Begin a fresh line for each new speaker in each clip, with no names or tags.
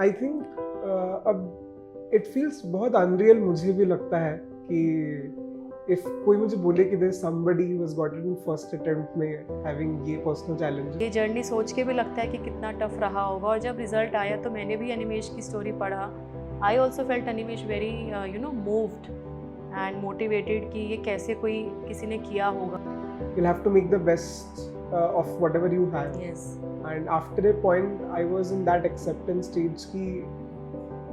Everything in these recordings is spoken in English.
I think अब it feels बहुत unreal मुझे भी लगता है कि इफ कोई मुझे बोले कि there somebody who has got it in first attempt में हैविंग ये पर्सनल चैलेंजेस,
ये जर्नी सोच के भी लगता है कि कितना टफ रहा होगा। और जब रिजल्ट आया तो मैंने भी अनिमेश की स्टोरी पढ़ा। I also felt Animesh very moved and motivated कि ये कैसे कोई किसी ने किया होगा।
you'll have to make the best of whatever you have.
Yes.
And after a point, I was in that acceptance stage ki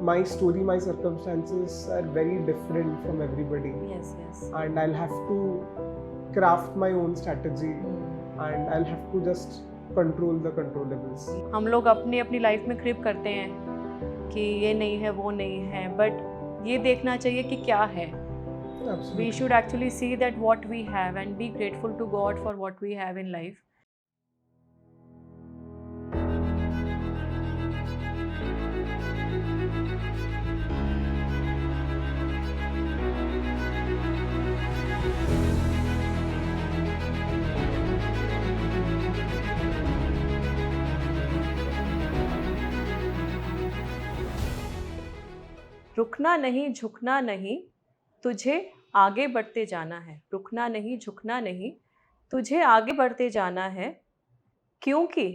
my story, my circumstances are very different from everybody.
Yes, yes.
And I'll have to craft my own strategy and I'll have to just control the controllables.
हम लोग अपनी अपनी life में क्रिप करते हैं कि ये नहीं है वो नहीं है, बट ये देखना चाहिए कि क्या है.
Absolutely.
We should actually see that what we have and be grateful to God for what we have in life. रुकना नहीं, झुकना नहीं, तुझे आगे बढ़ते जाना है. रुकना नहीं, झुकना नहीं, तुझे आगे बढ़ते जाना है, क्योंकि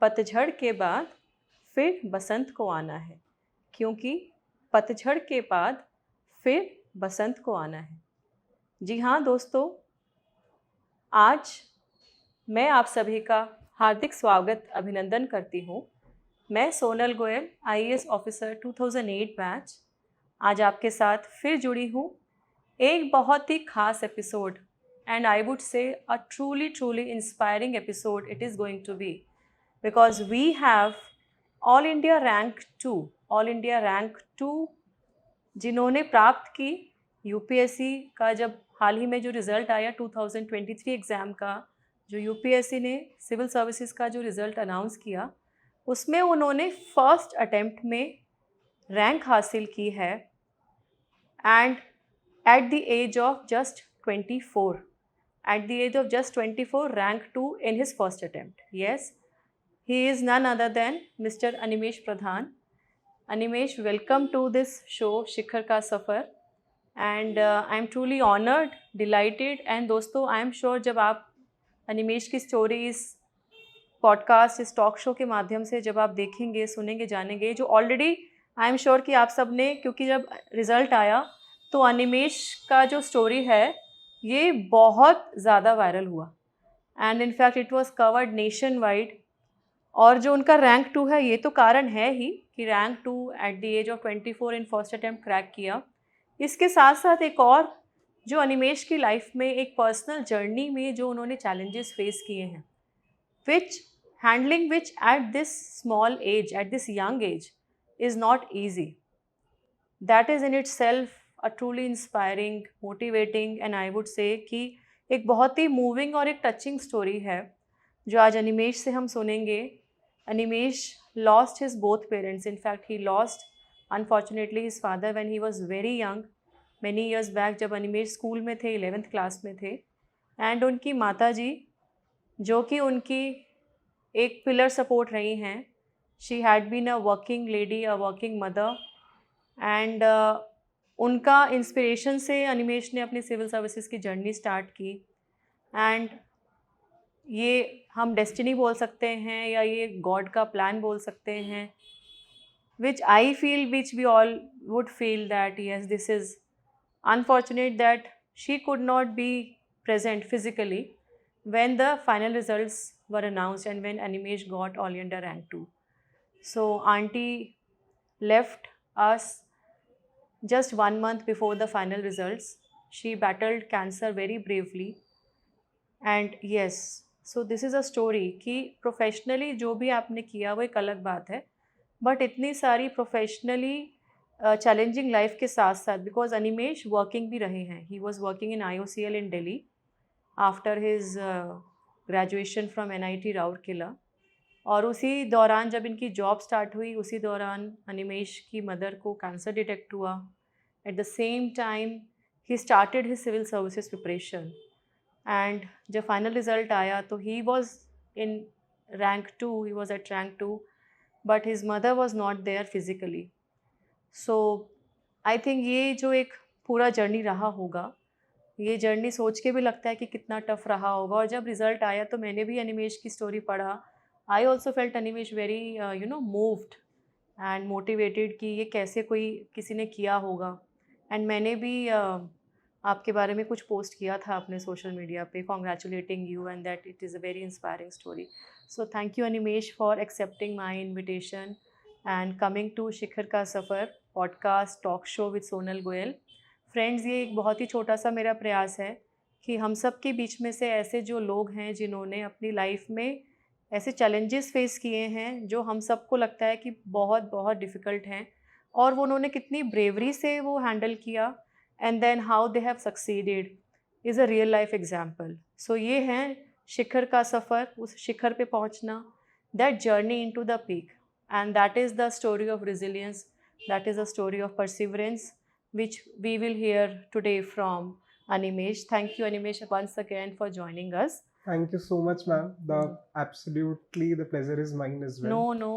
पतझड़ के बाद फिर बसंत को आना है. क्योंकि पतझड़ के बाद फिर बसंत को आना है. जी हाँ दोस्तों, आज मैं आप सभी का हार्दिक स्वागत अभिनंदन करती हूँ. मैं Sonal Goyal, IAS officer 2008 batch, आज आपके साथ फिर जुड़ी हूँ एक बहुत ही खास episode. And I would say a truly inspiring episode it is going to be, because we have all India rank 2 जिन्होंने प्राप्त की. UPSC का जब हाल ही में जो रिज़ल्ट आया 2023 एग्ज़ाम का, जो UPSC ने सिविल सर्विसेज का जो रिज़ल्ट अनाउंस किया, उसमें उन्होंने फर्स्ट अटेम्प्ट में रैंक हासिल की है. And at the age of just 24, rank 2 in his first attempt. Yes, he is none other than mister Animesh Pradhan. Animesh, welcome to this show Shikhar ka Safar. And I am truly honoured, delighted. And दोस्तों, I am sure जब आप अनिमेश की story इस podcast, इस talk show के माध्यम से जब आप देखेंगे, सुनेंगे, जानेंगे, जो ऑलरेडी आई एम श्योर कि आप सब ने, क्योंकि जब रिज़ल्ट आया तो अनिमेश का जो स्टोरी है ये बहुत ज़्यादा वायरल हुआ. And in fact it was covered nation wide. और जो उनका रैंक 2 है, ये तो कारण है ही कि rank 2 at the age of 24 in first attempt crack किया. इसके साथ साथ एक और जो अनिमेश की लाइफ में एक पर्सनल जर्नी में जो उन्होंने चैलेंजेस फेस किए हैं, handling which at this small age, at this young age, is not easy. That is in itself a truly inspiring, motivating and I would say कि एक बहुत ही मूविंग और एक टचिंग स्टोरी है जो आज अनिमेश से हम सुनेंगे. Animesh lost his both parents. In fact, he lost unfortunately his father when he was very young, many years back, जब अनिमेश स्कूल में थे, 11th क्लास में थे. एंड उनकी माता जी, जो कि उनकी एक पिलर सपोर्ट रही हैं. She had been a working lady, a working mother. And उनका इंस्पिरेशन से अनिमेश ने अपनी सिविल सर्विसेज की जर्नी स्टार्ट की. एंड ये हम डेस्टिनी बोल सकते हैं या ये गॉड का प्लान बोल सकते हैं, which I feel, which we all would feel that yes, this is unfortunate that she could not be present physically when the final results were announced and when Animesh got All India rank 2. So auntie left us just 1 month before the final results. She battled cancer very bravely. And yes, so this is a story कि professionally जो भी आपने किया वो एक अलग बात है, but इतनी सारी professionally चैलेंजिंग लाइफ के साथ साथ, बिकॉज अनिमेश वर्किंग भी रहे हैं. He was working in IOCL in Delhi after his graduation from NIT Rourkela. और उसी दौरान जब इनकी जॉब स्टार्ट हुई, उसी दौरान अनिमेश की मदर को कैंसर डिटेक्ट हुआ. At the same time he started his civil services preparation. And जब फाइनल रिजल्ट आया तो he was in rank 2, he was at rank 2. but his mother was not there physically. So I think ये जो एक पूरा journey रहा होगा, ये जर्नी सोच के भी लगता है कि कितना टफ रहा होगा। और जब रिजल्ट आया तो मैंने भी अनिमेश की स्टोरी पढ़ा। I also felt Animesh very moved and motivated कि ये कैसे कोई किसी ने किया होगा। एंड मैंने भी आपके बारे में कुछ पोस्ट किया था अपने सोशल मीडिया पे, congratulating you and that it is a very inspiring story. So thank you Animesh for accepting my invitation and coming to Shikhar ka Safar podcast talk show with Sonal Goyal. Friends, ये एक बहुत ही छोटा सा मेरा प्रयास है कि हम सब के बीच में से ऐसे जो लोग हैं जिन्होंने अपनी लाइफ में ऐसे चैलेंजेस फेस किए हैं जो हम सबको लगता है कि बहुत बहुत डिफ़िकल्ट हैं, और वो उन्होंने कितनी ब्रेवरी से वो हैंडल किया and then how they have succeeded is a real life example. So ये हैं शिखर का सफ़र, उस शिखर पे पहुंचना, that journey into the peak, and that is the story of resilience, that is a story of perseverance, which we will hear today from Animesh. Thank you, Animesh, once again for joining us.
Thank you so much, ma'am. The pleasure is mine as well.
No,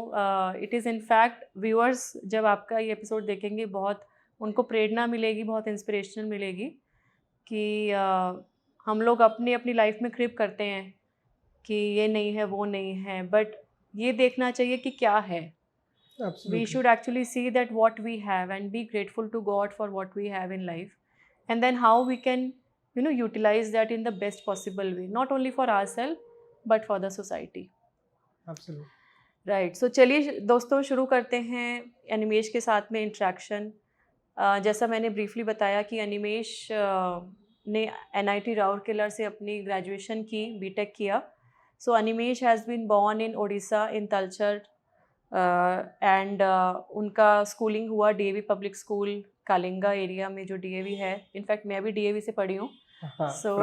it is in fact viewers जब आपका ये episode देखेंगे बहुत उनको प्रेरणा मिलेगी, बहुत inspiration मिलेगी कि हम लोग अपनी अपनी लाइफ में क्रिप करते हैं कि ये नहीं है, वो नहीं है, बट ये देखना चाहिए कि क्या है।
Absolutely.
We should actually see that what we have and be grateful to God for what we have in life, and then how we can utilize that in the best possible way, not only for ourselves but for the society.
Absolutely.
Right. So चलिए दोस्तों, शुरू करते हैं अनिमेश के साथ में interaction. जैसा मैंने ब्रीफली बताया कि अनिमेश ने NIT राउरकेला से अपनी ग्रेजुएशन की, बीटेक किया। So Animesh has been born in Odisha in Talcher and उनका स्कूलिंग हुआ DAV public school Kalinga area में, जो DAV है। इनफैक्ट मैं भी DAV से पढ़ी हूँ। So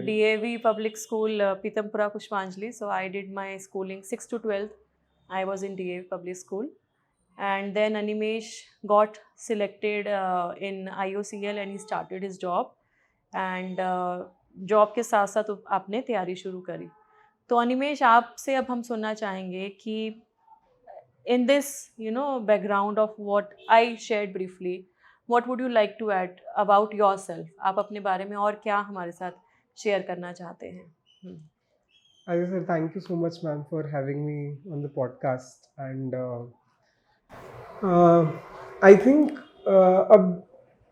DAV public school Pitampura Pushpanjali. So I did my schooling 6th to 12th. I was in DAV public school, and then Animesh got selected in IOCL and he started his job. And job के साथ साथ आपने तैयारी शुरू करी। तो अनिमेश, आपसे अब हम सुनना चाहेंगे कि in this background of what I shared briefly, what would you like to add about yourself? आप अपने बारे में और क्या हमारे साथ शेयर करना चाहते हैं?
As I said, thank you so much, ma'am, for having me on the podcast. And I think अब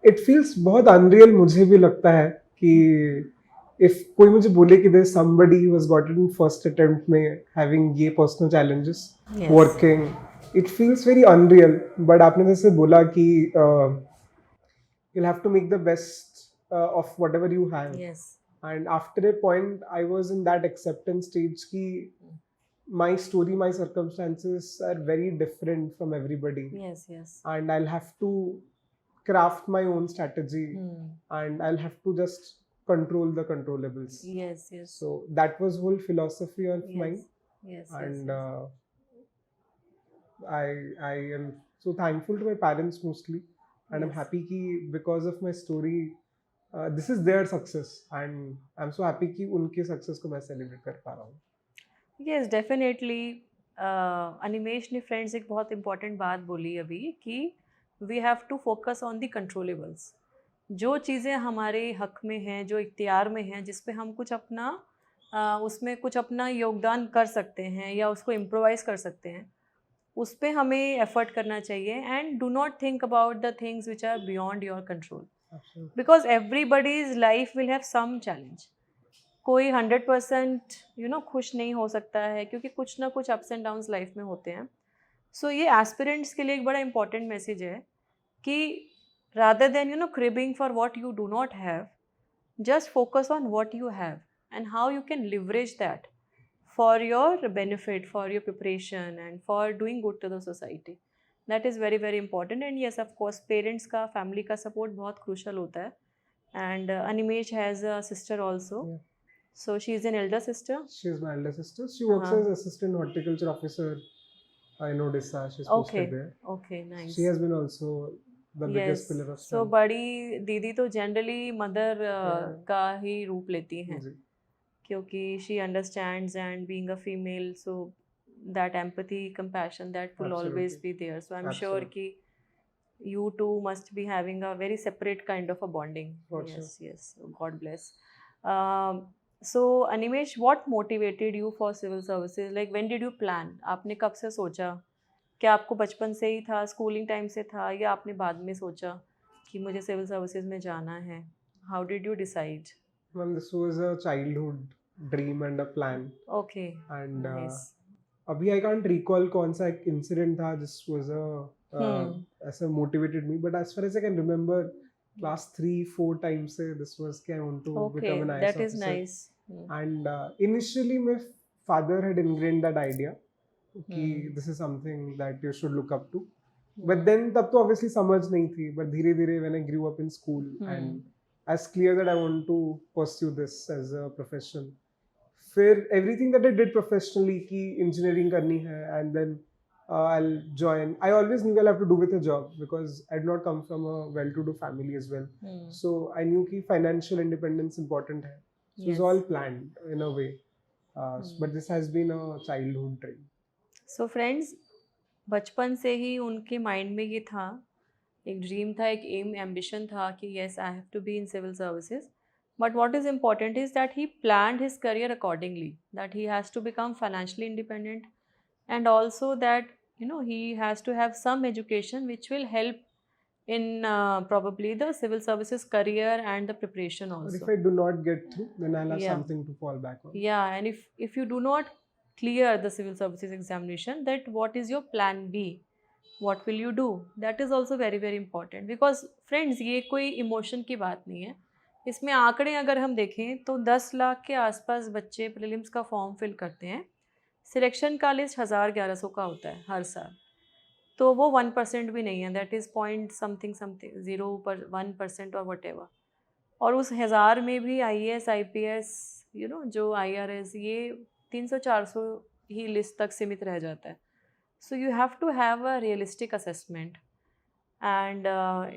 it feels बहुत unreal मुझे भी लगता है कि if कोई मुझे बोले कि there's somebody who has gotten in first attempt में having ये personal challenges,
Yes.
working, it feels very unreal. But आपने जैसे बोला कि you'll have to make the best of whatever you have.
Yes.
And after a point, I was in that acceptance stage ki my story, my circumstances are very different from everybody.
Yes, yes.
And I'll have to craft my own strategy, and I'll have to just control the controllables.
Yes, yes.
So that was whole philosophy of
Yes.
mine.
Yes,
And
yes.
I am so thankful to my parents mostly, and I'm
Yes.
happy ki because of my story, this is their success, and I'm so happy कि उनके success को मैं celebrate कर पा रहा हूँ।
Yes, definitely. Animesh ने friends एक बहुत इम्पॉर्टेंट बात बोली अभी कि we have to focus on the controllables. जो चीज़ें हमारे हक में हैं, जो इख्तियार में हैं, जिस पे हम कुछ अपना उसमें कुछ अपना योगदान कर सकते हैं या उसको इम्प्रोवाइज कर सकते हैं, उस पे हमें एफर्ट करना चाहिए। And do not think about the things which are beyond your control, because everybody's life will have some challenge. कोई 100% खुश नहीं हो सकता है, क्योंकि कुछ ना कुछ अप्स एंड डाउन्स लाइफ में होते हैं। सो ये एस्पिरेंट्स के लिए एक बड़ा इंपॉर्टेंट मैसेज है कि rather than cribbing for what you do not have, just focus on what you have and how you can leverage that for your benefit, for your preparation and for doing good to the society. That is very very important. And yes, of course, parents का, family का support बहुत crucial होता है. And Animesh has a sister also.
Yeah.
So she is an elder sister.
She is my elder sister. She works as assistant horticulture officer in Odisha. She's posted there.
Okay, nice.
She has been also the biggest pillar of
So
strength.
बड़ी दीदी तो generally mother का ही रूप लेती हैं,
जी.
क्योंकि she understands and being a female, so that empathy, compassion, that will always
Absolutely.
be there. So I'm sure
Absolutely.
ki you two must be having a very separate kind of a bonding.
For sure.
Yes, yes. God bless. Um, so Animesh, what motivated you for civil services? Like when did you plan? आपने कब से सोचा? क्या आपको बचपन से ही था, schooling time से था, या आपने बाद में सोचा कि मुझे सिविल सर्विसेज में जाना है? How did you decide?
Ma'am, this was a childhood dream and a plan.
Okay,
And
nice.
अभी I can't recall कौन सा एक incident था this was a ऐसा motivated me. But as far as I can remember, class 3-4 times से this was कि I want to
okay,
become an IAS
that is
officer.
Nice.
And initially my father had ingrained that idea कि this is something that you should look up to. But then तब तो obviously समझ नहीं थी. But धीरे धीरे when I grew up in school and as clear that I want to pursue this as a profession. फिर everything that I did professionally कि engineering करनी है and then I'll join. I always knew I'll have to do with a job because I did not come from a well-to-do family as well. So I knew कि financial independence important है. So it's all planned in a way. But this has been a childhood dream.
So friends, बचपन से ही उनके mind में ये था, एक dream था, एक एम, एम्बिशन था कि yes I have to be in civil services. But what is important is that he planned his career accordingly, that he has to become financially independent, and also that he has to have some education which will help in probably the civil services career and the preparation
Or
also.
if I do not get through, then I'll have
Yeah.
something to fall back on.
Yeah, and if you do not clear the civil services examination, that what is your plan B? What will you do? That is also very very important, because friends, ये कोई emotion की बात नहीं है. इसमें आंकड़े अगर हम देखें तो 10 लाख के आसपास बच्चे प्रीलिम्स का फॉर्म फिल करते हैं. सिलेक्शन का लिस्ट 1100 का होता है हर साल. तो वो 1% भी नहीं है, that is point something something 0.1% और वट एवर. और उस 1000 में भी IAS IPS जो IRS, ये 300-400 ही लिस्ट तक सीमित रह जाता है. So you have to have a realistic assessment, and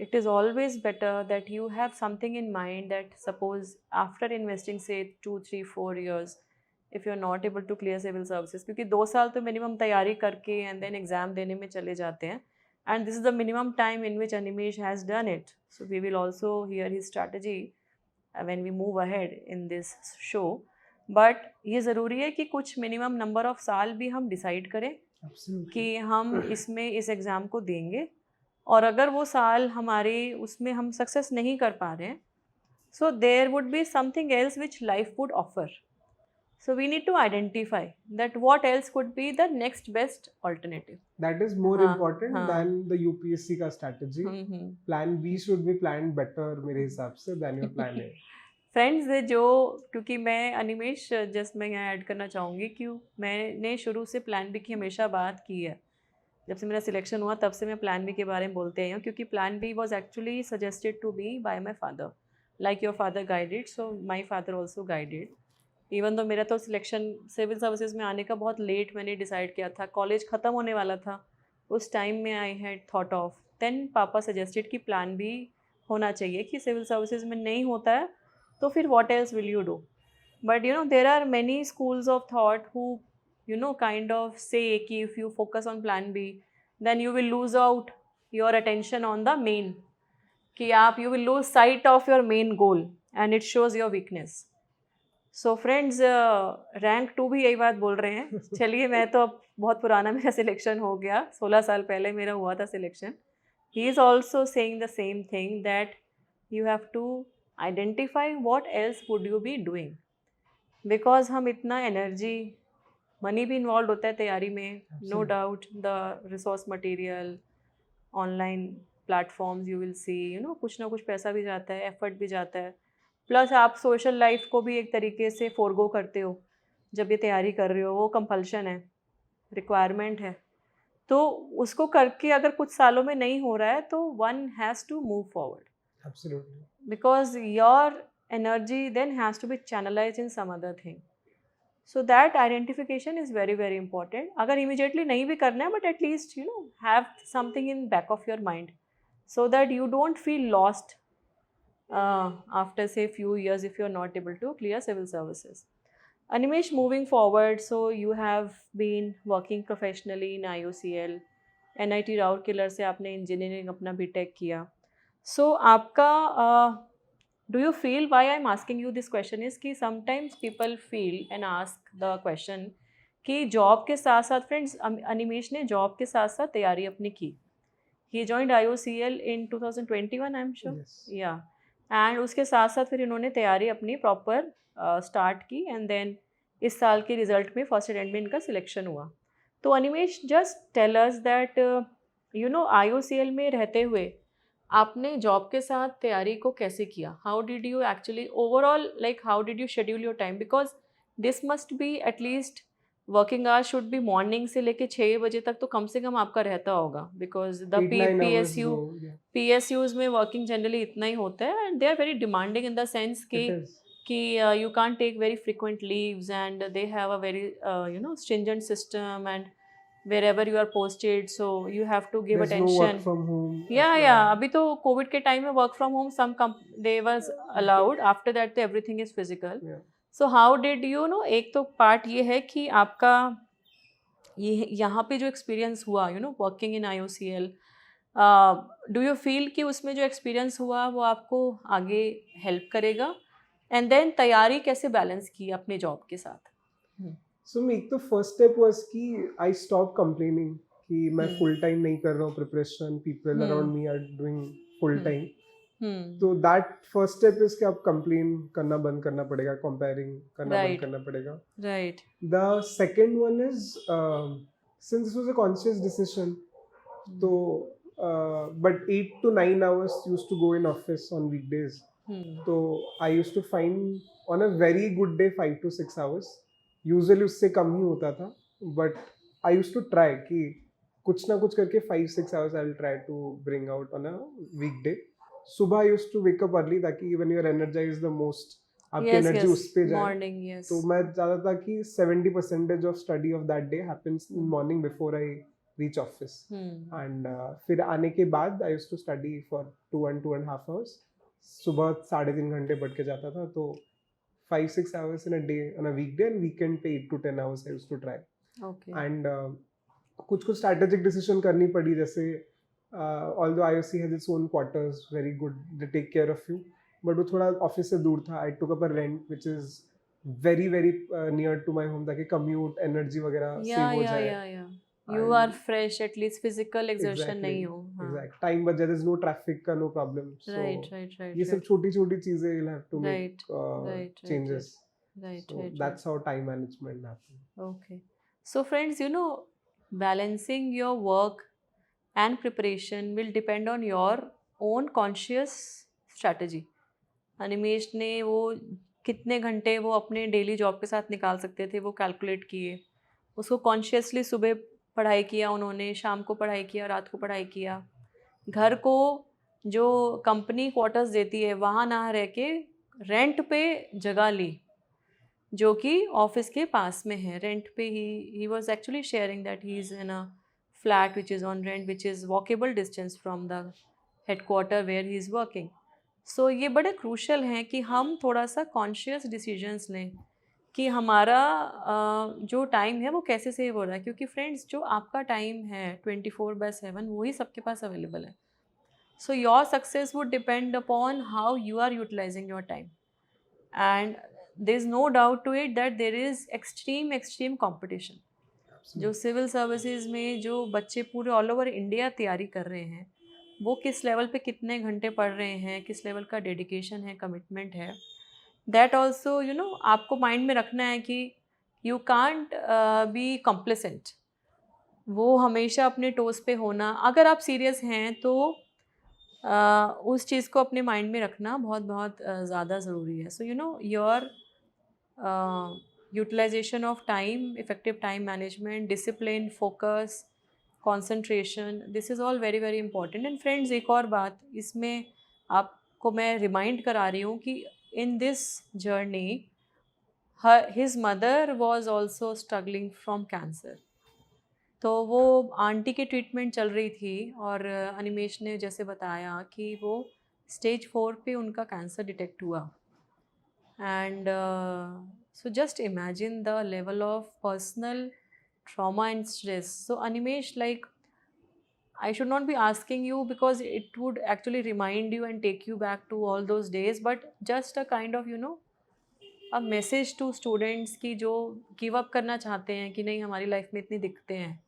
it is always better that you have something in mind that suppose after investing say 2, 3, 4 years, if you are not able to clear civil services, क्योंकि 2 साल तो minimum तैयारी करके and then exam देने में चले जाते हैं, and this is the minimum time in which Animesh has done it. So we will also hear his strategy when we move ahead in this show. But ये ज़रूरी है कि कुछ मिनिमम नंबर ऑफ साल भी हम डिसाइड करें कि हम इसमें इस एग्ज़ाम को देंगे, और अगर वो साल हमारे उसमें हम सक्सेस नहीं कर पा रहे हैं, so there would be something else which life would offer. So we need to identify that what else could be the next best alternative.
That is more important than the UPSC का strategy. Plan B should be planned better मेरे हिसाब से than your plan A.
Friends, जो क्योंकि मैं Animesh just मैं यहाँ add करना चाहूँगी कि मैंने शुरू से प्लान बी की हमेशा बात की है. जब से मेरा सिलेक्शन हुआ तब से मैं प्लान बी के बारे में बोलते आई हूँ, क्योंकि plan B was actually suggested to me by my father, like your father guided, so my father also guided. Even तो मेरा तो सिलेक्शन सिविल सर्विसेज में आने का बहुत लेट मैंने डिसाइड किया था, कॉलेज ख़त्म होने वाला था उस टाइम में. I had thought of, then पापा सजेस्टेड कि प्लान बी होना चाहिए, कि सिविल सर्विसेज में नहीं होता है तो फिर what else will you do. But there are many schools of thought who kind of say कि if you focus on plan B, then you will lose out your attention on the main, कि आप you will lose sight of your main goal and it shows your weakness. So friends, rank 2 भी यही बात बोल रहे हैं. चलिए, मैं तो अब बहुत पुराना मेरा सिलेक्शन हो गया, 16 साल पहले मेरा हुआ था selection. He is also saying the same thing, that you have to identify what else would you be doing, because हम इतना एनर्जी, मनी भी इन्वॉल्व होता है तैयारी में, no doubt. The resource material, online platforms you will see, कुछ ना कुछ पैसा भी जाता है, एफर्ट भी जाता है, प्लस आप सोशल लाइफ को भी एक तरीके से फोरगो करते हो जब ये तैयारी कर रहे हो. वो कंपल्शन है, रिक्वायरमेंट है, तो उसको करके अगर कुछ सालों में नहीं हो रहा है तो one has to move forward.
Absolutely.
Because your energy then has to be channelized in some other thing. So that identification is very very important. अगर immediately नहीं भी करना है, but at least have something in back of your mind, so that you don't feel lost after say few years if you are not able to clear civil services. Animesh, moving forward, so you have been working professionally in IOCL, NIT Rourkela से आपने engineering अपना BTech किया. So आपका do you feel, why I'm asking you this question is कि sometimes people feel and ask the question कि job के साथ साथ फ्रेंड्स अनिमेश ने जॉब के साथ साथ तैयारी अपनी की. He joined IOCL in 2021, I'm sure.
Yes.
Yeah. And उसके साथ साथ फिर इन्होंने तैयारी अपनी प्रॉपर स्टार्ट की एंड देन इस साल के रिजल्ट में फर्स्ट अटेम्प्ट में इनका सिलेक्शन हुआ. तो Animesh, just tell us that you know IOCL में रहते हुए आपने जॉब के साथ तैयारी को कैसे किया. How did you actually overall, like how did you schedule your time, because this must be at least working hours should be morning से लेके 6 बजे तक तो कम से कम आपका रहता होगा, because the
8-9 hours
PSU
go, yeah.
PSUs में वर्किंग जनरली इतना ही होता है and they are very demanding in the sense
It is.
कि you can't take very frequent leaves and they have a very you know stringent system and wherever you are posted so you have to give
There's no work
attention.
from home.
Yeah, अभी तो Covid के time में work from home some they was allowed, after that तो everything is physical.
Yeah.
So how did you know, एक तो part ये है कि आपका ये यहाँ पे जो एक्सपीरियंस हुआ you know working in IOCL, do you feel कि उसमें जो एक्सपीरियंस हुआ वो आपको आगे हेल्प करेगा, एंड देन तैयारी कैसे बैलेंस की अपने जॉब के साथ.
So एक तो फर्स्ट स्टेप वाज कि आई स्टॉप कंप्लेनिंग कि मैं फुल टाइम नहीं कर रहा हूँ preparation, people around me are doing full time. तो दैट फर्स्ट स्टेप इज कि आप कंप्लेन करना बंद करना पड़ेगा, कंपेयरिंग करना बंद करना पड़ेगा.
Right.
The second one is since this was a conscious decision, तो but 8 to 9 hours used to go in office on weekdays. So I used to find on a very good day 5 to 6 hours. Usually उससे कम ही होता था, but I used to try कि कुछ ना कुछ करके 5-6 hours I will try to bring out on a weekday. सुबह I used to wake up early ताकि when you are energized the most आपकी एनर्जी उस पे जाए.
मॉर्निंग. यस.
तो मैं ज़्यादा था कि 70% of study of that day happens in morning before I reach office. And फिर आने के बाद I used to study for 2.5 hours. सुबह 3.5 घंटे पढ़ के जाता था, तो 5-6 hours in a day on a weekday, and weekend पे 8 to 10 hours I used to try.
Okay.
And कुछ strategic decision करनी पड़ी, जैसे although IOC has its own quarters, very good, they take care of you, but वो थोड़ा office से दूर था. I took up a rent which is very very near to my home ताकि commute energy वगैरह save हो जाए.
You are fresh, at least physical exertion नहीं हो.
Exactly. Time बच जाए, there is no traffic का, no problem. So
Right.
ये सब छोटी छोटी चीजें you'll have to make changes.
Right.
That's how time management happens.
Okay. So friends, you know, balancing your work and preparation will depend on your own conscious strategy. Animesh ने वो कितने घंटे वो अपने डेली जॉब के साथ निकाल सकते थे वो कैलकुलेट किए, उसको कॉन्शियसली सुबह पढ़ाई किया उन्होंने, शाम को पढ़ाई किया, रात को पढ़ाई किया. घर को जो कंपनी क्वार्टर्स देती है वहाँ ना रह के रेंट पे जगह ली जो कि ऑफिस के पास में है. रेंट पे he was actually sharing that he is in a flat which is on rent which is walkable distance from the headquarter where he is working. So ये बड़े क्रूशल हैं कि हम थोड़ा सा कॉन्शियस डिसीजंस लें कि हमारा जो टाइम है वो कैसे सेव हो रहा है, क्योंकि फ्रेंड्स जो आपका टाइम है 24/7 वही सबके पास अवेलेबल है. So your success would depend upon how you are utilising your time, and there is no doubt to it that there is extreme competition. जो सिविल सर्विसेज में जो बच्चे पूरे ऑल ओवर इंडिया तैयारी कर रहे हैं वो किस लेवल पे कितने घंटे पढ़ रहे हैं, किस लेवल का डेडिकेशन है, कमिटमेंट है, दैट ऑल्सो यू नो आपको माइंड में रखना है कि यू कांट बी कॉम्प्लेसेंट. वो हमेशा अपने टोस पे होना, अगर आप सीरियस हैं तो उस चीज़ को अपने माइंड में रखना बहुत ज़्यादा ज़रूरी है. So you know your utilisation of time, effective time management, discipline, focus, concentration, this is all very very important. And friends, एक और बात इसमें आपको मैं रिमाइंड करा रही हूँ कि in this journey his mother was also struggling from cancer. तो वो आंटी की ट्रीटमेंट चल रही थी और अनिमेश ने जैसे बताया कि वो स्टेज 4 पे उनका कैंसर डिटेक्ट हुआ. And So just imagine the level of personal trauma and stress. So Animesh, like, I should not be asking you because it would actually remind you and take you back to all those days, but just a kind of, a message to students की जो give up करना चाहते हैं कि नहीं हमारी life में इतनी दिक्कतें हैं,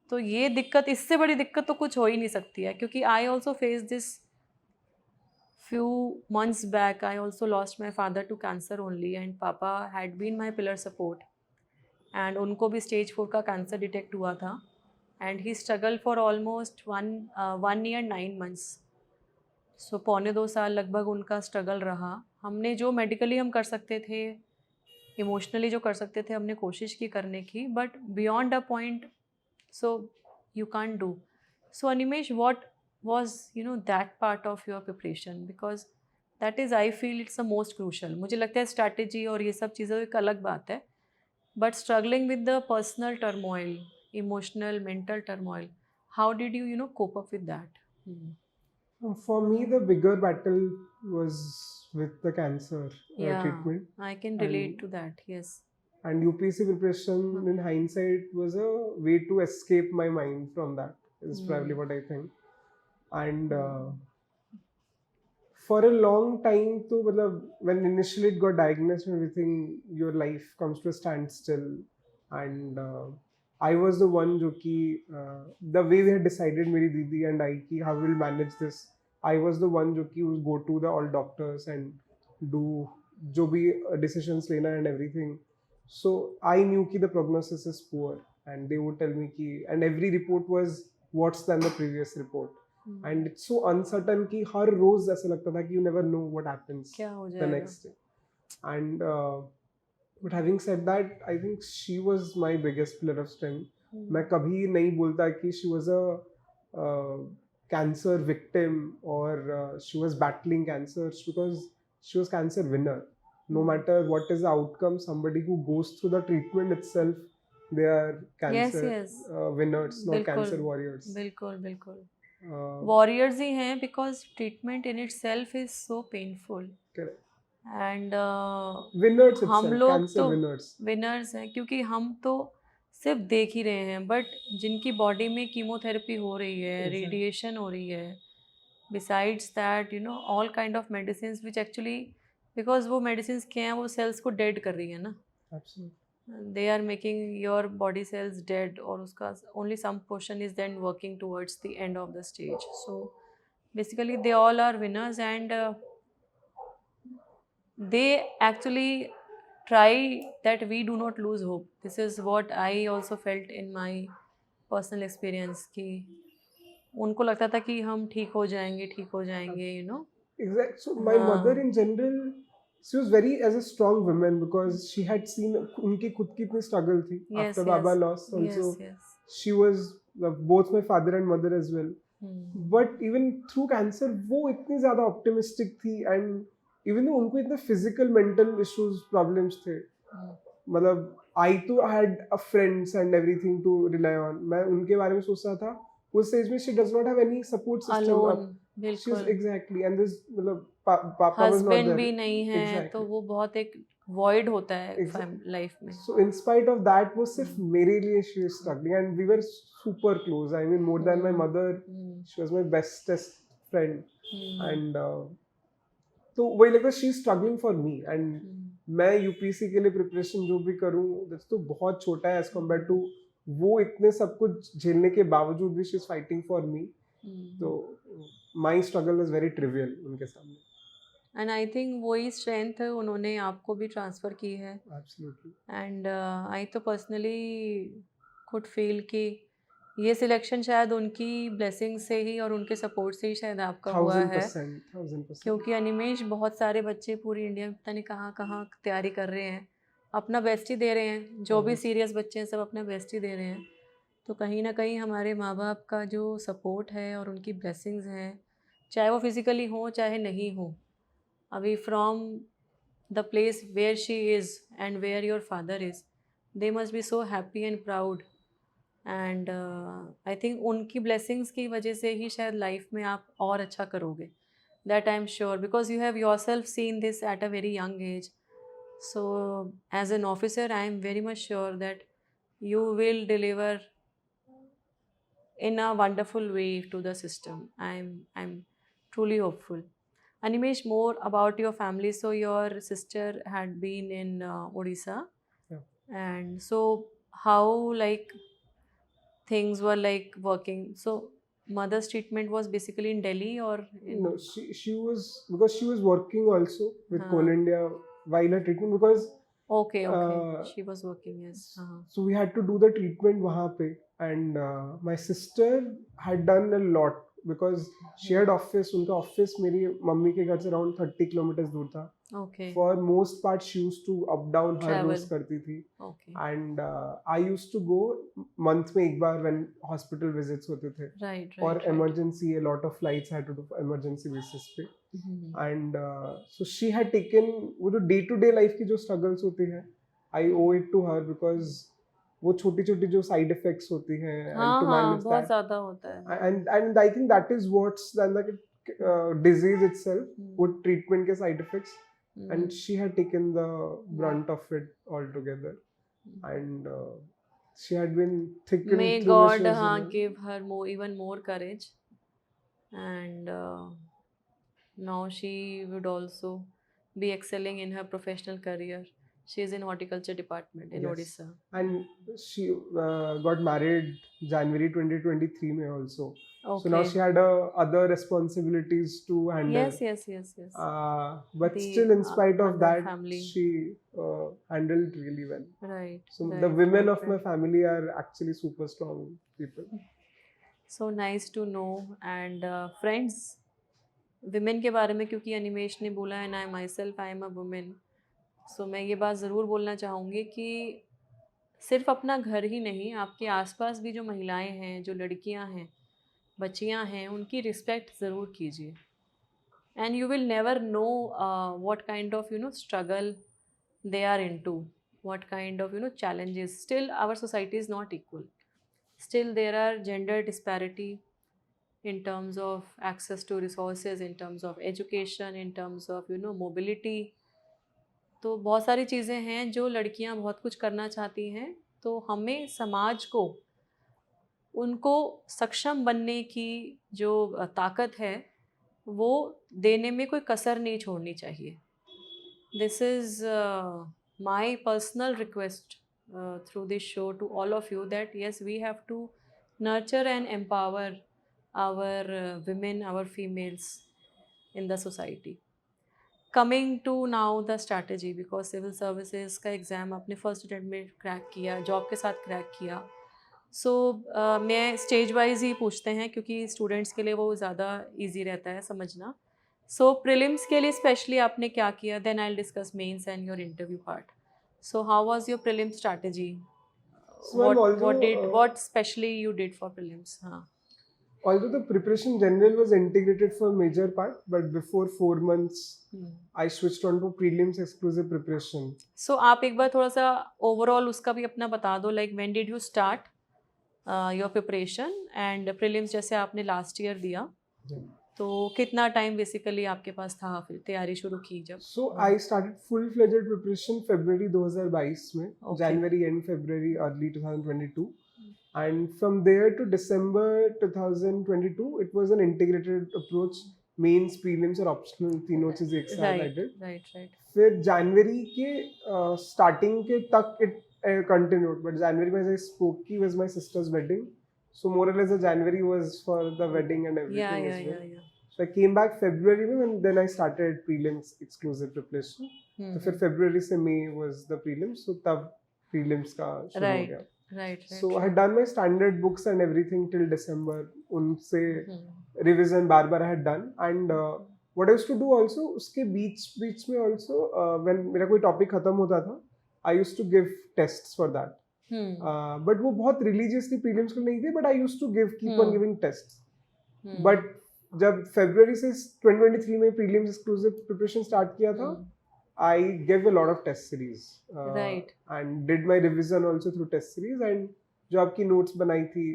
तो ये दिक्कत, इससे बड़ी दिक्कत तो कुछ हो ही नहीं सकती है, क्योंकि I also face this few months back. I also lost my father to cancer only, and papa had been my pillar support, and उनको भी स्टेज 4 का कैंसर डिटेक्ट हुआ था, and he struggled for almost 1 year 9 months. सो 1.25 साल लगभग उनका struggle रहा. हमने जो मेडिकली हम कर सकते थे, इमोशनली जो कर सकते थे, हमने कोशिश की करने की, but beyond a point, so you can't do. So Animesh, what was that part of your preparation, because that is, I feel it's the most crucial. मुझे लगता है स्ट्रैटेजी और ये सब चीज़ें एक अलग बात है, but struggling with the personal turmoil, emotional, mental turmoil, how did you cope up with that?
For me, the bigger battle was with the cancer
Yeah,
treatment.
I can relate to that. Yes.
And UPSC preparation, in hindsight, was a way to escape my mind from that, is probably what I think. And for a long time, when initially it got diagnosed and everything, your life comes to a standstill. And I was the one the way we had decided, Meri Didi and I, how we'll manage this. I was the one who would go to the all doctors and do jo bhi decisions lena and everything. So I knew the prognosis is poor, and they would tell me and every report was worse than the previous report. And it's so uncertain कि हर रोज ऐसा लगता था कि you never know what happens the next day. And but having said that, I think she was my biggest pillar of strength. मैं कभी नहीं बोलता कि she was a cancer victim or she was battling cancer, because she was cancer winner. No matter what is the outcome, somebody who goes through the treatment itself, they are cancer winners, not cancer warriors.
बिल्कुल warriors ही हैं, because treatment in it self is so painful. And हम लोग तो winners हैं, क्योंकि हम तो सिर्फ देख ही रहे हैं, बट जिनकी बॉडी में कीमोथेरेपी हो रही है, रेडिएशन हो रही है, besides that all kind of medicine which actually, because वो मेडिसिन क्या हैं, वो सेल्स को डेड कर रही है ना. They are making your body cells dead, और उसका only some portion is then working towards the end of the stage. So basically they all are winners, and they actually try that we do not lose hope. This is what I also felt in my personal experience, कि उनको लगता था कि हम ठीक हो जाएंगे.
Exactly. So my mother in general, she was very as a strong woman, because she had seen उनकी खुद की इतनी struggle थी after Baba lost also. She was both my father and mother as well. But even through cancer, वो इतनी ज़्यादा optimistic थी, and even though उनको इतने physical mental issues problems थे, मतलब I too had a friends and everything to rely on. मैं उनके बारे में सोच रहा था उस stage में. She does not have any support system. Alone. She's exactly, and this पापा was not there.
भी नहीं है, exactly. तो वो बहुत एक void होता है लाइफ में.
So in spite of that, वो सिर्फ मेरे लिए she was struggling, and we were super close. I mean, more than my mother, she was my bestest friend. And तो वही लगता है she's struggling for me, and मैं UPSC के लिए प्रिपरेशन जो भी करूँ, that's तो बहुत छोटा है as compared to वो इतने सब कुछ झेलने के बावजूद भी she's fighting for me. तो my struggle is very trivial उनके सामने.
And I think वही strength उन्होंने आपको भी ट्रांसफ़र की है.
Absolutely.
And I तो personally could feel कि ये सिलेक्शन शायद उनकी ब्लेसिंग से ही और उनके सपोर्ट से ही शायद आपका हुआ है.
1000%.
क्योंकि अनिमेश, बहुत सारे बच्चे पूरी इंडिया में पता नहीं कहाँ कहाँ तैयारी कर रहे हैं, अपना बेस्ट ही दे रहे हैं. जो भी सीरियस बच्चे हैं सब अपना बेस्ट ही दे रहे हैं. तो कहीं ना कहीं हमारे माँ बाप का जो सपोर्ट है और उनकी ब्लेसिंग्स हैं, चाहे वो फिज़िकली हो चाहे नहीं हो, अभी from the place where she is and where your father is, they must be so happy and proud. And I think उनकी ब्लेसिंग्स की वजह से ही शायद लाइफ में आप और अच्छा करोगे. That I am sure, because you have your self seen this at a very young age. So as an officer, I am very much sure that you will deliver in a wonderful way to the system. I'm truly hopeful. Animesh, more about your family. So your sister had been in Odisha,
Yeah.
and so how like things were like working. So mother's treatment was basically in Delhi or
No,
in.
she was, because she was working also with Coal
Uh,
India while her treatment, because
okay,
uh,
she was working, yes.
so we had to do the treatment वहाँ पे, and my sister had done a lot because shared office, उनका office मेरी mummy के घर से around 30 kilometers दूर था.
Okay,
For most part she used to up down her rose
travel.
करती थी,
Okay,
and I used to go month में एक बार when hospital visits होते थे,
right,
or
right, right.
emergency, a lot of flights had to do for emergency basis पे.
Mhm.
And so she had taken वो जो day to day life की जो struggles होती है, आई ओ इट टू हर, बिकॉज वो छोटी छोटी जो साइड इफेक्ट्स होती हैं, एंड
हाँ
टू
हाँ
मैनेज
बहुत
दैट,
ज़्यादा होता है.
and I think that is what's then like disease itself, वो treatment के side effects, and she had taken the brunt of it altogether, and she had been thick and
May
thin
God
issues,
हाँ give her more even more courage, and now she would also be excelling in her professional career. She is in horticulture department in
Yes.
Odisha.
And she got married January 2023 में also. So now
Okay.
she had other responsibilities to handle.
Yes.
But
The
still, in spite of
other
that,
family.
she handled really well.
Right.
So
right,
the women
right,
of my
right.
family are actually super strong people.
So nice to know. And friends, women के बारे में क्योंकि अनिमेश ने बोला है, and I myself I am a woman. सो मैं ये बात ज़रूर बोलना चाहूँगी कि सिर्फ अपना घर ही नहीं, आपके आसपास भी जो महिलाएं हैं, जो लड़कियां हैं, बच्चियां हैं, उनकी रिस्पेक्ट ज़रूर कीजिए. And you will never know what kind of struggle they are into, what kind of challenges. Still our society is not equal, still there are gender disparity in terms of access to resources, in terms of education, in terms of mobility. तो बहुत सारी चीज़ें हैं जो लड़कियां बहुत कुछ करना चाहती हैं, तो हमें समाज को उनको सक्षम बनने की जो ताकत है वो देने में कोई कसर नहीं छोड़नी चाहिए. This is my personal request through this show to all of you that yes we have to nurture and empower our women, our females in the society. Coming to now the strategy, because civil services का exam अपने first attempt में crack किया, job के साथ crack किया. सो मैं stage wise ही पूछते हैं क्योंकि स्टूडेंट्स के लिए वो ज़्यादा इजी रहता है समझना. सो प्रिलिम्स के लिए स्पेशली आपने क्या किया, then I will discuss mains and your interview part. So how was your prelim strategy,
So I'm also,
what specially you did for prelims? हाँ.
although the preparation general was integrated for major part, but before 4 months, I switched on to prelims exclusive preparation.
सो आप एक बार थोड़ा सा overall उसका भी अपना बता दो, like when did you start your preparation and prelims जैसे आपने लास्ट ईयर दिया, तो कितना टाइम बेसिकली आपके पास था फिर तैयारी शुरू की जब?
So I started full-fledged preparation February 2022 में,
Okay.
January end, February early 2022, and from there to December 2022 it was an integrated approach, mains, prelims और optional तीनों चीजें एक साथ I did.
राइट.
फिर जनवरी के स्टार्टिंग के तक it continued, but January में as I spoke की was my sister's wedding, so more or less the January was for the wedding and everything as well. So I came back February में, and then I started prelims exclusive preparation. तो फिर February से May was the prelims, so तब prelims का शुरू हो गया.
Right.
So I had done my standard books and everything till December. उनसे revision bar I had done, and what I used to do also, उसके बीच में also when मेरा कोई topic खत्म होता था, I used to give tests for that. But वो बहुत religiously prelims के नहीं थे, but I used to keep on giving tests. But जब February से 2023 में prelims exclusive preparation start किया था, I gave a lot of test series,
Right.
and did my revision also through test series, and जो आपकी notes बनाई थी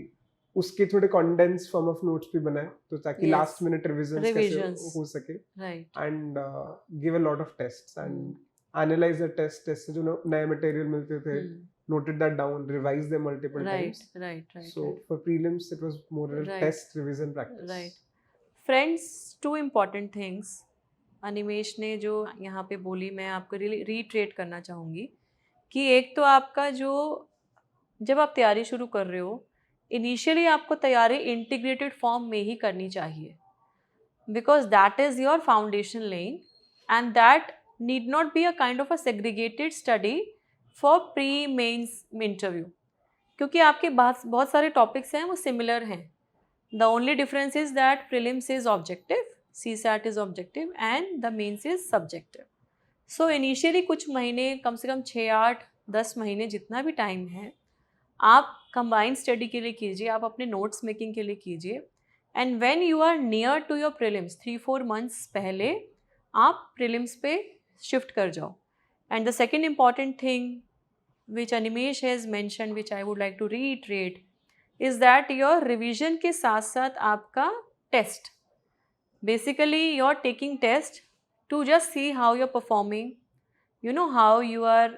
उसके थोड़े condensed form of notes भी बनाए, तो ताकि
Yes.
last minute revisions कैसे
Revisions.
हो सके,
right.
and give a lot of tests, and analyse the test, test से जो नए मटेरियल मिलते थे, noted that down, revised them multiple
Right,
times.
right, right,
So
right.
for prelims, it was more a
Right.
test revision practice.
Right. Friends, two important things Animesh ने जो यहाँ पे बोली, मैं आपको रीट्रेट करना चाहूँगी कि एक तो आपका जो जब आप तैयारी शुरू कर रहे हो, इनिशियली आपको तैयारी इंटीग्रेटेड फॉर्म में ही करनी चाहिए, because that is your foundation laying and that need not be a kind of a segregated study for pre mains interview, क्योंकि आपके बहुत सारे टॉपिक्स हैं वो सिमिलर हैं. The only difference is that prelims is objective, CSAT is objective and the mains is subjective. So initially कुछ महीने, कम से कम 6-8-10 महीने जितना भी टाइम है, आप कंबाइंड स्टडी के लिए कीजिए, आप अपने नोट्स मेकिंग के लिए कीजिए. And when you are near to your prelims 3-4 months पहले आप प्रीलिम्स पे शिफ्ट कर जाओ. And the second important thing which Animesh has mentioned, which I would like to reiterate, is that your revision के साथ साथ आपका test, basically you're taking test to just see how you're performing, you know, how you are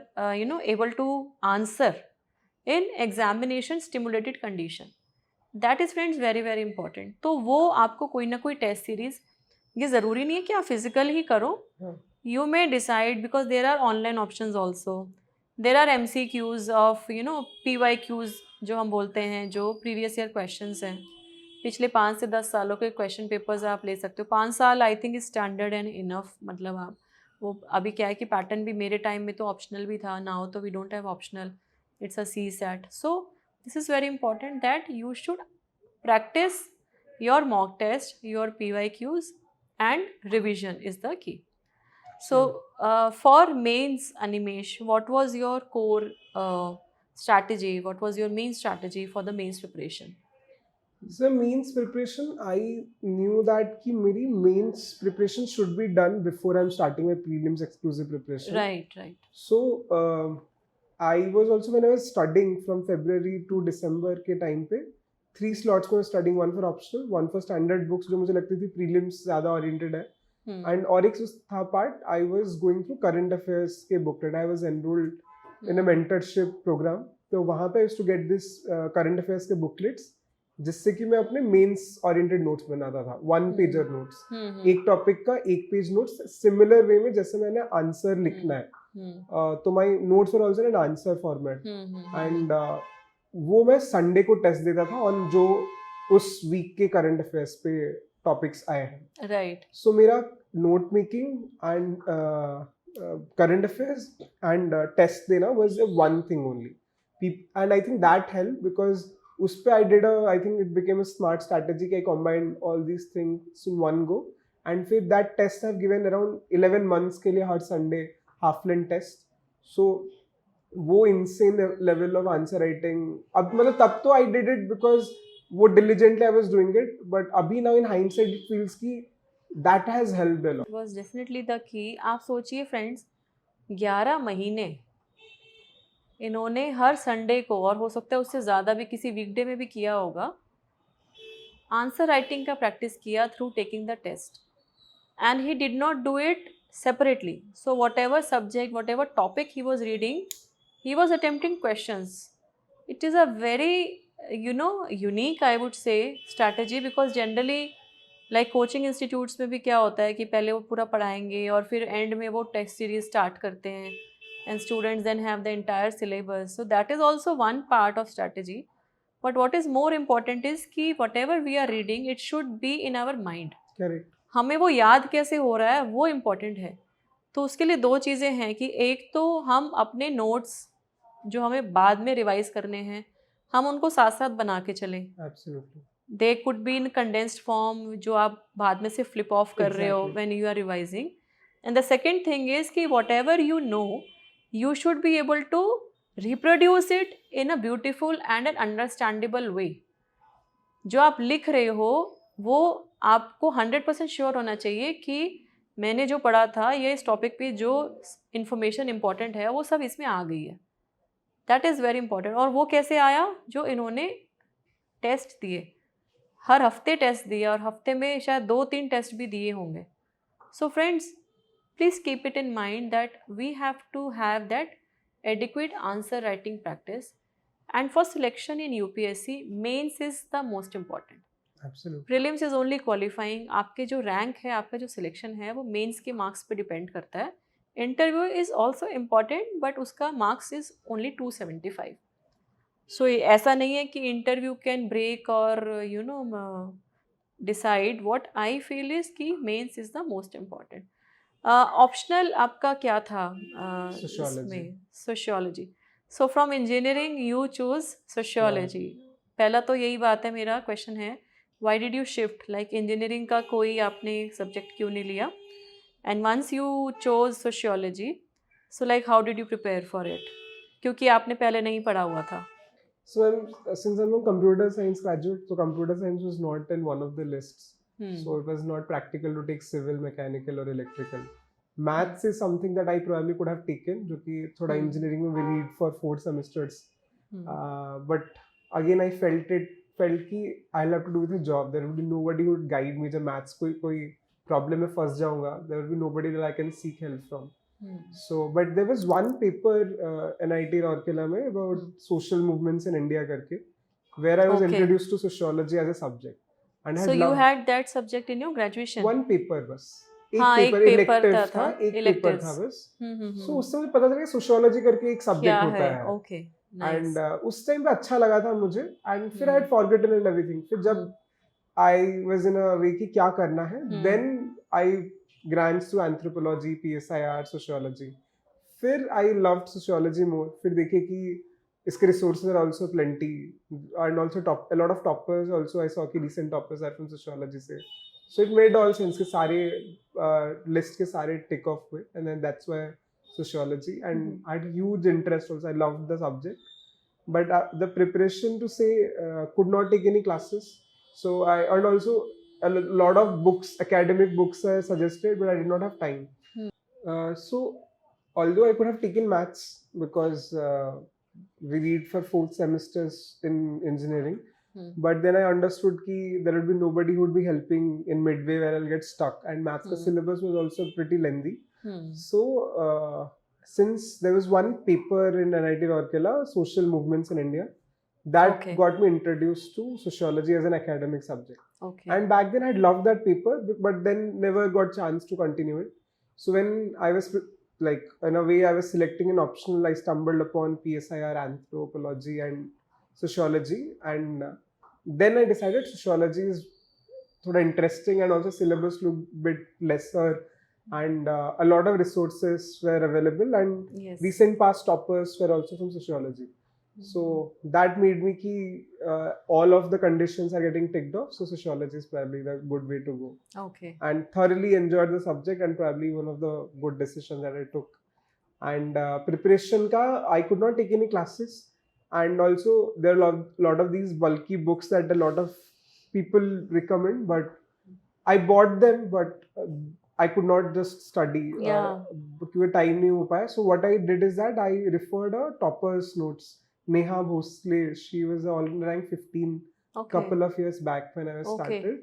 able to answer in examination stimulated condition. That is friends very very important. तो वो आपको कोई ना कोई टेस्ट सीरीज, ये ज़रूरी नहीं है कि आप फिजिकल ही करो, you may decide, because there are online options also. There are MCQs of PYQs जो हम बोलते हैं, जो प्रीवियस ईयर क्वेश्चंस हैं, पिछले 5 से 10 सालों के क्वेश्चन पेपर्स आप ले सकते हो. 5 साल I think is standard and enough. मतलब आप वो अभी क्या है कि पैटर्न भी मेरे टाइम में तो ऑप्शनल भी था, नाउ तो we don't have optional, it's a CSAT. So this is very important that you should practise your mock test, your PYQs and revision is the key. So, for mains, Animesh, what was your core strategy? What was your main strategy for the mains preparation?
So mains preparation, I knew that कि मेरी mains preparation should be done before I'm starting my prelims exclusive preparation.
Right, right.
So I was also, when I was studying from February to December के time पे 3 slots में studying, one for optional, one for standard books जो मुझे लगती थी prelims ज़्यादा oriented है. And और एक था part, I was going through current affairs के booklet. I was enrolled in a mentorship program. तो वहाँ पे I used to get this current affairs के booklets, जिससे कि मैं अपने mains oriented notes बनाता था, 1-pager notes. एक topic का 1 page notes, similar way में जैसे मैंने answer लिखना है. तो my notes were also in an answer format. And वो मैं Sunday को test देता था on जो उस week के current affairs पे टॉपिक्स आए हैं.
राइट.
सो मेरा note making and current affairs and test देना was one thing only, and I think that help because उस पे I did I think it became a smart strategy कि I combined all these things in one go. And फिर that test have given around 11 months के लिए हर Sunday half length test. So वो insane level of answer writing, अब मतलब तब तो आई डिड इट बिकॉज वो diligently I was doing it, but अभी now in hindsight it feels कि that has helped a lot.
It was definitely the key. आप सोचिए फ्रेंड्स, 11 महीने इन्होंने हर संडे को, और हो सकता है उससे ज़्यादा भी किसी वीकडे में भी किया होगा, आंसर राइटिंग का प्रैक्टिस किया through taking the test. And he did not do it separately. So whatever subject, whatever topic he was reading, he was attempting questions. It is a very unique I would say strategy, because generally like coaching institutes में भी क्या होता है कि पहले वो पूरा पढ़ाएंगे और फिर एंड में वो टेस्ट सीरीज स्टार्ट करते हैं and students then have the entire syllabus. So that is also one part of strategy. But what is more important is कि whatever we are reading, it should be in our mind.
Correct.
हमें वो याद कैसे हो रहा है वो important है. तो उसके लिए 2 चीज़ें हैं कि एक तो हम अपने नोट्स जो हमें बाद में रिवाइज करने हैं, हम उनको साथ साथ बना के चलें.
Absolutely.
They could be in condensed form जो आप बाद में से फ्लिप ऑफ कर रहे हो when you are revising. And the second thing is कि whatever you know, you should be able to reproduce it in a beautiful and an understandable way. जो आप लिख रहे हो वो आपको 100% श्योर होना चाहिए कि मैंने जो पढ़ा था या इस टॉपिक पे जो इन्फॉर्मेशन इंपॉर्टेंट है वो सब इसमें आ गई है. That is very important. और वो कैसे आया? जो इन्होंने टेस्ट दिए, हर हफ्ते टेस्ट दिए, और हफ्ते में शायद 2-3 टेस्ट भी दिए होंगे. So friends, please keep it in mind that we have to have that adequate answer writing practice. And for selection in UPSC, mains is the most important.
Absolutely.
Prelims is only qualifying, आपके जो rank है, आपका जो selection है, वो mains के marks पे depend करता है. Interview is also important, but उसका मार्क्स इज ओनली 275. सो ऐसा नहीं है कि इंटरव्यू कैन ब्रेक और you know decide. What I feel is कि mains is the most important. Optional आपका क्या था
Sociology.
इसमें? Sociology. So from engineering you choose sociology. पहला तो यही बात है, मेरा क्वेश्चन है, why did you shift? Like engineering का कोई आपने सब्जेक्ट क्यों नहीं लिया? And once you chose sociology, so like how did you prepare for it? क्योंकि आपने पहले नहीं पढ़ा हुआ था.
So since I'm a computer science graduate, so computer science was not in one of the lists. So it was not practical to take civil, mechanical or electrical. Maths is something that I probably could have taken, जो कि थोड़ा engineering में we read for 4 semesters. But again I felt कि I'll have to do with a job. There would be nobody who would guide me. जब maths कोई problem में फंस जाऊंगा, there would be nobody that I can seek help from. So, but there was one paper NIT Rourkela में about social movements in India करके, where I was introduced to sociology as a subject. And
so you had that subject in your graduation?
One paper बस.
एक paper था,
एक paper था बस. So उससे मुझे पता चला कि sociology करके एक subject होता है.
Okay.
Nice. And उस टाइम पे अच्छा लगा था मुझे. And फिर I had forgotten and everything. फिर जब I was in a way कि क्या करना है, then I grants to anthropology, PSIR, sociology. फिर I loved sociology more. फिर देखे कि इसके resources are also plenty, and also a lot of toppers also I saw कि recent toppers are from sociology से. So it made all sense कि सारे list के सारे tick off हुए, and then that's why sociology. And I had huge interest also. I loved the subject, but the preparation to say could not take any classes. So and also a lot of books, academic books are suggested, but I did not have time. So although I could have taken maths because we read for 4 semesters in engineering, but then I understood that there would be nobody who would be helping in midway where I'll get stuck, and maths ka syllabus was also pretty lengthy. So since there was one paper in NIT Rourkela, social movements in India, that got me introduced to sociology as an academic subject. And back then I loved that paper, but then never got chance to continue it. So when I was like, in a way I was selecting an optional, I stumbled upon PSIR, anthropology and sociology, and then I decided sociology is thoda interesting, and also syllabus looked bit lesser, and a lot of resources were available, and recent past toppers were also from sociology. So that made me ki all of the conditions are getting ticked off, so sociology is probably the good way to go. And thoroughly enjoyed the subject, and probably one of the good decisions that I took. And preparation ka, I could not take any classes, and also there are a lot of these bulky books that a lot of people recommend, but I bought them, but I could not just study because time nahi ho paya. So what I did is that I referred a topper's notes. Neha Bhosle, she was all rank 15 couple of years back when I was started.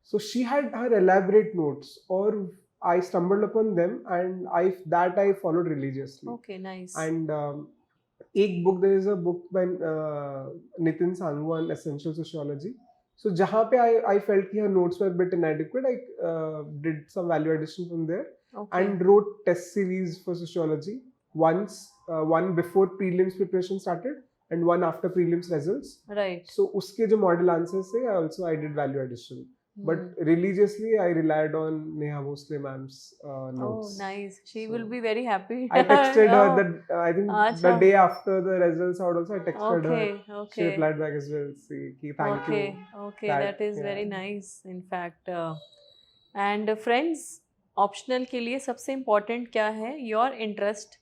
So she had her elaborate notes, or I stumbled upon them, and I followed religiously.
Nice.
And there is a book by Nitin Sangwan, Essential Sociology. So jahan pe I felt her notes were a bit inadequate, I did some value addition from there, and wrote test series for sociology. One before prelims preparation started, and one after prelims results.
Right.
So uske jo model answers se I did value addition. But religiously I relied on Neha Bhosle ma'am's notes.
Oh, nice. She will be very happy.
I texted her that I think the day after the results out also I texted her. She replied back as well, thank you.
Okay, that is very nice, in fact. And friends, optional के लिए सबसे important क्या है? Your interest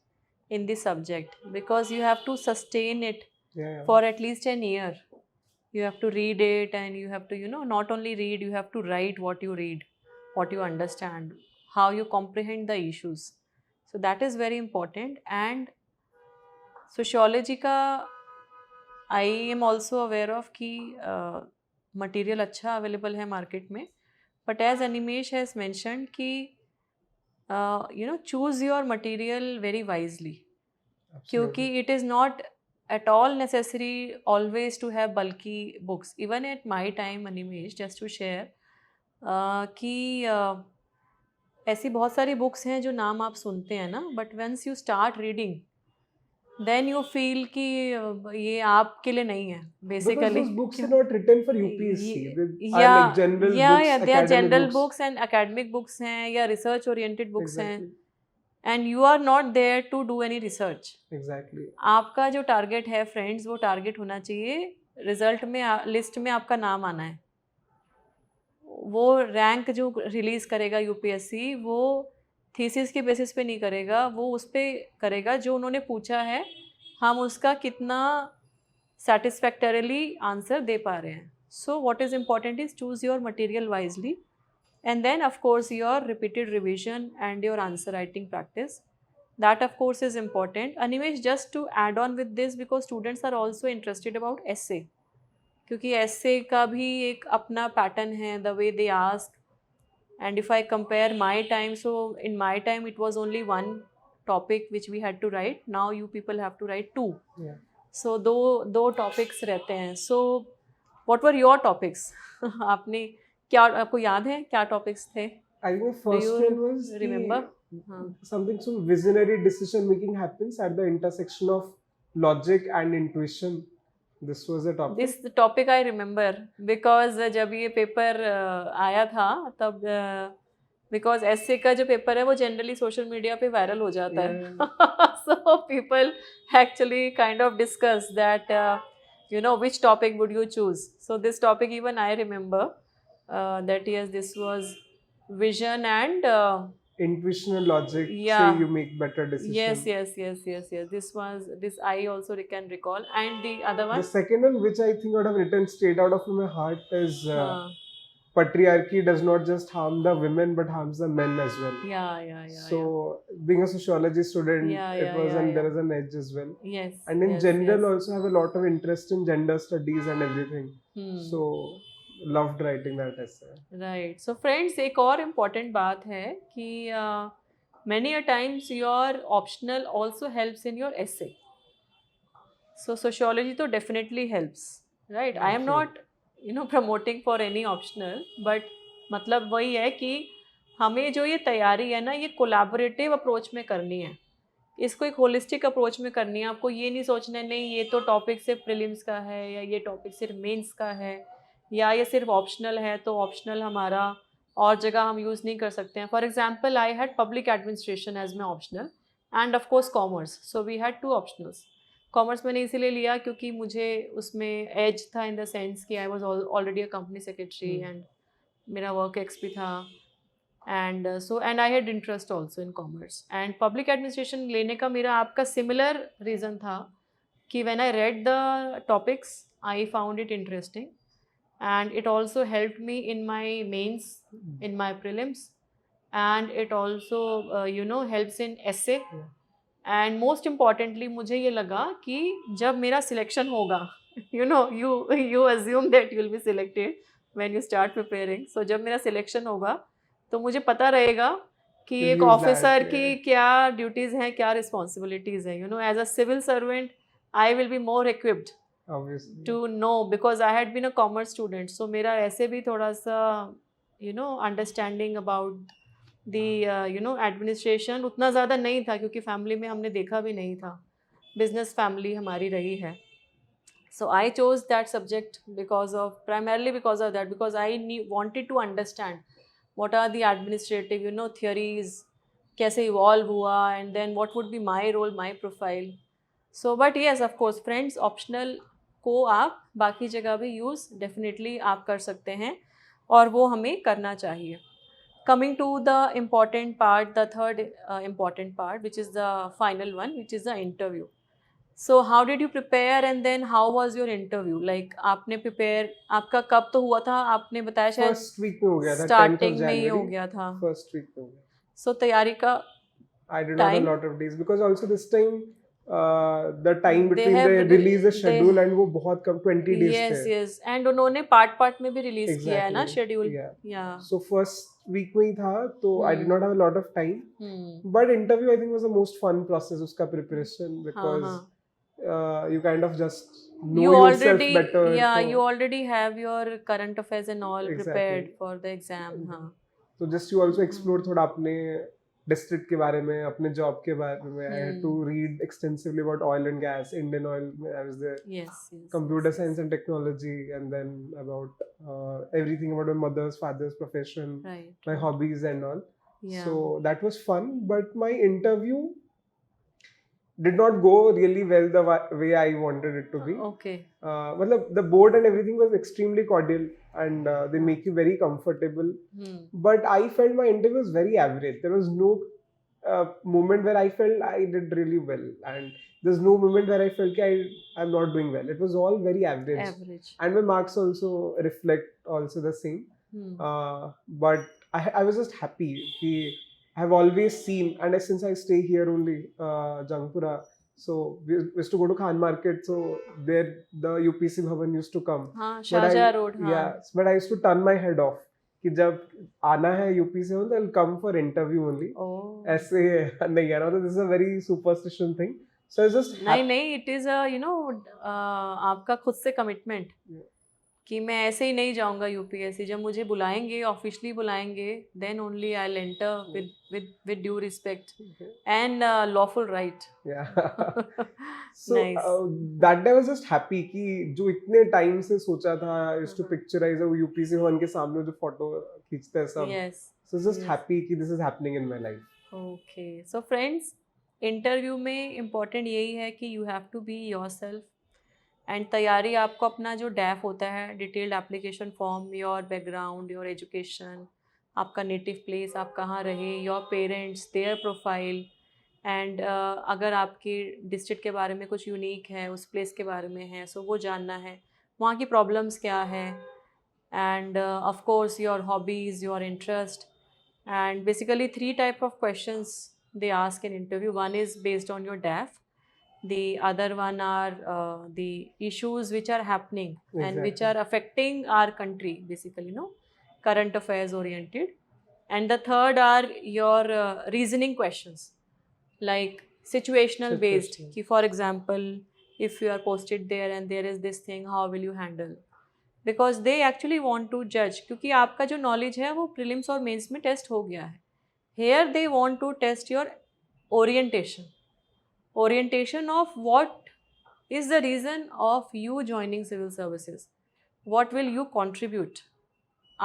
in the subject, because you have to sustain it for at least an year. You have to read it, and you have to, not only read, you have to write what you read, what you understand, how you comprehend the issues. So that is very important. And sociology ka I am also aware of कि material अच्छा available है market में, but as Animesh has mentioned कि choose your material very wisely, क्योंकि
Absolutely.
it is not at all necessary always to have bulky books. Even at my time, Animesh, just to share, कि ऐसी बहुत सारी books हैं जो नाम आप सुनते हैं ना, but once you start reading then you feel कि ये आपके लिए नहीं है
Because
basically.
those books are not written for UPSC. They are
या
like general books,
they are
academic
general
books.
Books and academic books हैं या research oriented books हैं,
Exactly.
And you are not there to do any research.
Exactly.
आपका जो target है friends, वो target होना चाहिए रिजल्ट में, लिस्ट में आपका नाम आना है. वो रैंक जो रिलीज़ करेगा यूपीएससी, वो थीसिस के बेसिस पे नहीं करेगा, वो उस पे करेगा जो उन्होंने पूछा है, हम उसका कितना सेटिस्फैक्टरीली आंसर दे पा रहे हैं. So what is important is choose your material wisely, and then of course your repeated revision and your answer writing practice, that of course is important. Anyways, just to add on with this, because students are also interested about essay, क्योंकि essay का भी एक अपना pattern है, the way they ask. And if I compare my time, so in my time it was only one topic which we had to write. Now you people have to write two.
Yeah.
So दो topics रहते हैं. So what were your topics? आपने क्या, आपको याद है क्या topics थे?
I think the
Do
first
you
one was
remember?
something so visionary decision making happens at the intersection of logic and intuition. This was the topic.
This topic I remember because जब ये paper आया था तब, because S A का जो paper है वो generally social media पे वायरल हो जाता है. So people actually kind of discuss that which topic would you choose. So this topic even I remember, that yes, this was vision and
Intuition and logic
Yeah.
say you make better decisions.
yes. This I also can recall. And the other
The
one,
second one, which I think I would have written straight out of my heart, is
uh,
patriarchy does not just harm the women but harms the men as well.
yeah.
So being a sociology student,
Yeah,
there is an edge as well.
Yes.
And in
yes,
general
yes.
also have a lot of interest in gender studies and everything. So loved writing that essay.
Right. So friends, एक और important बात है कि many a times your optional also helps in your essay. So sociology तो definitely helps, right? I am not promoting for any optional, but मतलब वही है कि हमें जो ये तैयारी है ना, ये कोलैबोरेटिव अप्रोच में करनी है. इसको एक होलिस्टिक अप्रोच में करनी है. आपको ये नहीं सोचना है नहीं ये तो टॉपिक सिर्फ प्रीलिम्स का है, या ये टॉपिक सिर्फ मेंस का है, या ये सिर्फ ऑप्शनल है तो ऑप्शनल हमारा और जगह हम यूज़ नहीं कर सकते हैं. For example, I had public administration as my optional and of course commerce. So we had two optionals. Commerce मैंने इसीलिए लिया क्योंकि मुझे उसमें एज था इन द सेंस कि I was already a company secretary and मेरा वर्क एक्स भी था. And I had interest also in commerce. And public administration लेने का मेरा आपका सिमिलर रीज़न था कि when I read the topics I found it interesting, and it also helped me in my mains, in my prelims, and it also helps in essay. And most importantly मुझे ये लगा कि जब मेरा selection होगा, you assume that you will be selected when you start preparing. So जब मेरा selection होगा तो मुझे पता रहेगा कि एक ऑफिसर की क्या ड्यूटीज़ हैं, क्या रिस्पॉन्सिबिलिटीज़ हैं. As a civil servant I will be more equipped
Obviously.
to know, because I had been a commerce student. So मेरा ऐसे भी थोड़ा सा understanding about the administration उतना ज़्यादा नहीं था, क्योंकि फैमिली में हमने देखा भी नहीं था. बिजनेस फैमिली हमारी रही है. So I chose that subject primarily because of that, because I wanted to understand what are the administrative theories, कैसे evolve हुआ, and then what would be my role, my profile. So but yes, of course friends, optional को आप बाकी जगह भी use definitely आप कर सकते हैं और वो हमें करना चाहिए. Coming to the important part, the third important part, which is the final one, which is the interview. So how did you prepare, and then how was your interview? Like आपने prepare, आपका कब तो हुआ था, आपने बताया शायद
first week में हो गया था,
starting में ही हो गया था.
First week में हो गया.
So तैयारी का
I did not have a lot of days because also this time the time
They
between
have
the release the
they
schedule and वो बहुत कम 20 days
yes
थे.
yes and उन्होंने पार्ट में भी रिलीज किया है ना
Exactly.
Schedule
Yeah.
या
So first week में ही था, तो I did not have a lot of time. But interview I think was the most fun process उसका preparation because you kind of just know
you
yourself
already
better.
yeah
तो
you already have your current affairs and all prepared
exactly.
for the exam हाँ
So just to also explore थोड़ा अपने district के बारे में, अपने job के बारे में. I had to read extensively about oil and gas, Indian oil. I was there.
yes
Computer science and technology, and then about everything about my mother's, father's profession,
right
my hobbies and all.
yeah
So that was fun, but my interview did not go really well the way I wanted it to be.
okay
मतलब the board and everything was extremely cordial and they make you very comfortable. But I felt my interview was very average. There was no moment where I felt I did really well, and there's no moment where I felt I'm not doing well. It was all very average. And my marks also reflect also the same. But I was just happy. I've always seen, and since I stay here only, Jangpura, so we used to go to Khan Market, so there the UPC Bhavan used to come.
Shahjahan Road
Yeah, but I used to turn my head off कि जब आना है UP से हो तो I'll come for interview only. ऐसे नहीं यार, मतलब this is a very superstition thing. So it's just
नहीं it is a you know आपका खुद से commitment कि मैं ऐसे ही नहीं जाऊंगा यूपीएससी. जब मुझे बुलाएंगे, ऑफिशियली बुलाएंगे, then only I will enter with due respect and lawful right.
So that day I was just happy कि जो इतने टाइम से सोचा था is to picturize वो यूपीसी भवन के सामने जो फोटो खींचते हैं सब.
yes
So just happy कि this is happening in my life.
okay so friends, interview में इम्पोर्टेंट यही है कि you have to be yourself and तैयारी आपको अपना जो डैफ होता है, detailed application form, your background, your education, आपका नेटिव प्लेस, आप कहाँ रहे, your parents, their profile and अगर आपकी डिस्ट्रिक्ट के बारे में कुछ यूनिक है, उस प्लेस के बारे में है, सो वो जानना है, वहाँ की प्रॉब्लम्स क्या है and of course your hobbies, your interest and basically 3 type of questions they ask in interview. One is based on your DAF. The other one are the issues which are happening and which are affecting our country, basically, current affairs oriented. And the third are your reasoning questions, like situational based. For example, if you are posted there and there is this thing, how will you handle? Because they actually want to judge, क्योंकि आपका जो knowledge है वो prelims और mains में test हो गया है. Here they want to test your orientation of what is the reason of you joining civil services, what will you contribute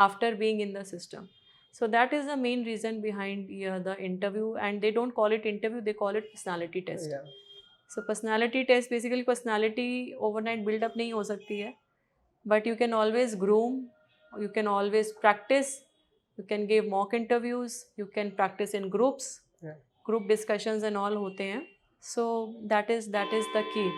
after being in the system. So that is the main reason behind the interview, and they don't call it interview, they call it personality test. So personality test, basically personality overnight build up नहीं हो सकती है, but you can always groom, you can always practice. You can give mock interviews, you can practice in groups, group discussions and all होते हैं. So that is the key.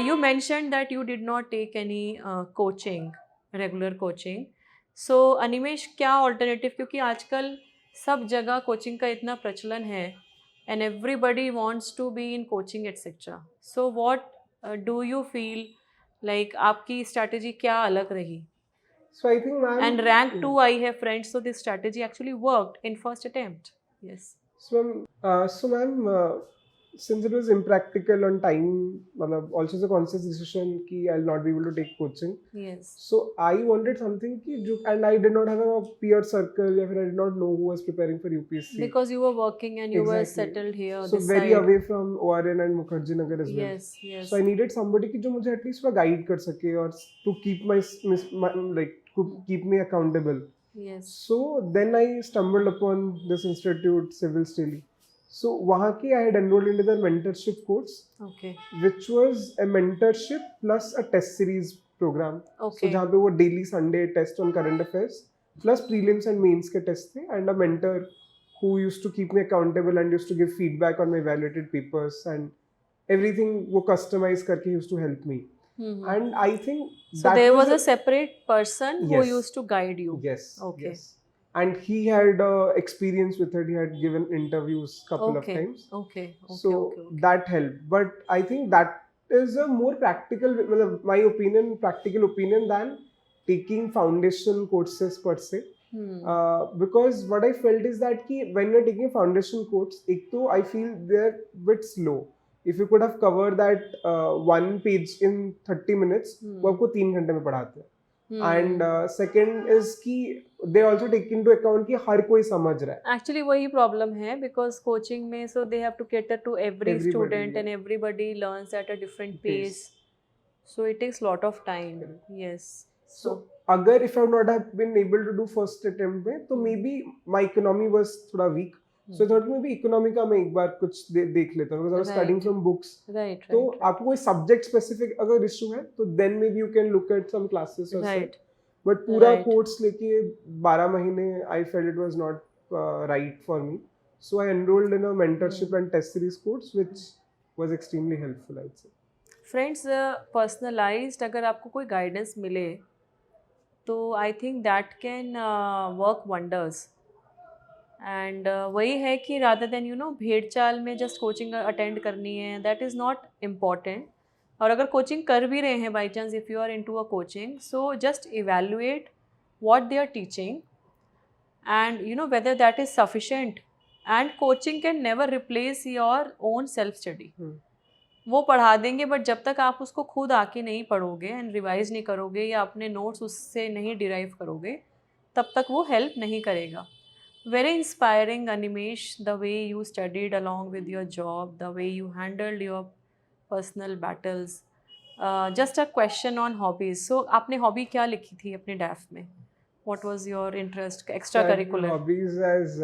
You mentioned that you did not take any coaching, regular coaching. So Animesh, क्या alternative, क्योंकि आजकल सब जगह coaching का इतना प्रचलन है and everybody wants to be in coaching etc. So what do you feel like, आपकी strategy क्या अलग रही?
So I think, ma'am,
and rank 2 I have friends, so this strategy actually worked in first attempt. Yes.
So ma'am, since it was impractical on time, also the conscious decision कि I'll not be able to take coaching.
Yes.
So I wanted something and I did not have a peer circle, I did not know who was preparing for UPSC.
Because you were working and you were settled here.
So very side. Away from ORN and Mukherjee Nagar as well.
Yes.
So I needed somebody कि जो मुझे at least guide कर सके और to keep my keep me accountable.
Yes.
So then I stumbled upon this institute, Civil Daily. So वहाँ की I had enrolled into the mentorship course.
Okay.
Which was a mentorship plus a test series program.
Okay.
So जहाँ पे वो daily Sunday test on current affairs plus prelims and mains के test थे, and a mentor who used to keep me accountable and used to give feedback on my evaluated papers and everything वो customize करके used to help me. And I think
so there was a separate person who used to guide you.
Yes.
Okay.
Yes. and he had experience with it. He had given interviews couple of
Okay,
times,
okay,
so
okay, okay, okay.
that helped. But I think that is a more practical, well, my opinion, practical opinion than taking foundation courses per se. Because what I felt is that ki when you're taking foundation course, ek to I feel they're bit slow. If you could have covered that one page in 30 minutes, वो आपको 3 घंटे में पढ़ाते हैं. And second is कि they also take into account कि हर कोई समझ रहा है.
एक्चुअली वही प्रॉब्लम है बिकॉज कोचिंग में so they have to cater to every
Everybody,
student
yeah.
And everybody learns at a different pace, so it takes lot of time. Yes.
So अगर if I would not have been able to do first attempt में, तो maybe my economy was थोड़ा weak. So I thought maybe economy का मैं एक बार कुछ देख लेता हूँ because I was studying
Right.
from books.
Right,
तो
right.
आपको कोई subject specific अगर issue है तो then maybe you can look at some classes or
Right.
so. But पूरा
Right.
course लेके 12 महीने I felt it was not right for me. So I enrolled in a mentorship and test series course which was extremely helpful, I'd say.
Friends, personalised अगर आपको कोई guidance मिले तो आई think that can work wonders. And वही है कि rather than you know भेड़ चाल में जस्ट कोचिंग अटेंड करनी है, दैट इज़ नॉट इम्पॉर्टेंट. और अगर कोचिंग कर भी रहे हैं by chance if you are into a coaching, so just evaluate what they are teaching and you know whether that is sufficient. And coaching can never replace your own self study. वो पढ़ा देंगे but जब तक आप उसको खुद आके नहीं पढ़ोगे एंड रिवाइज नहीं करोगे या अपने नोट्स उससे नहीं डिराइव करोगे तब तक वो हेल्प नहीं करेगा. Very inspiring Animesh, the way you studied along with your job, the way you handled your personal battles. Just a question on hobbies. So आपने हॉबी क्या लिखी थी अपने डैफ में? What was your interest, extracurricular?
Hobbies as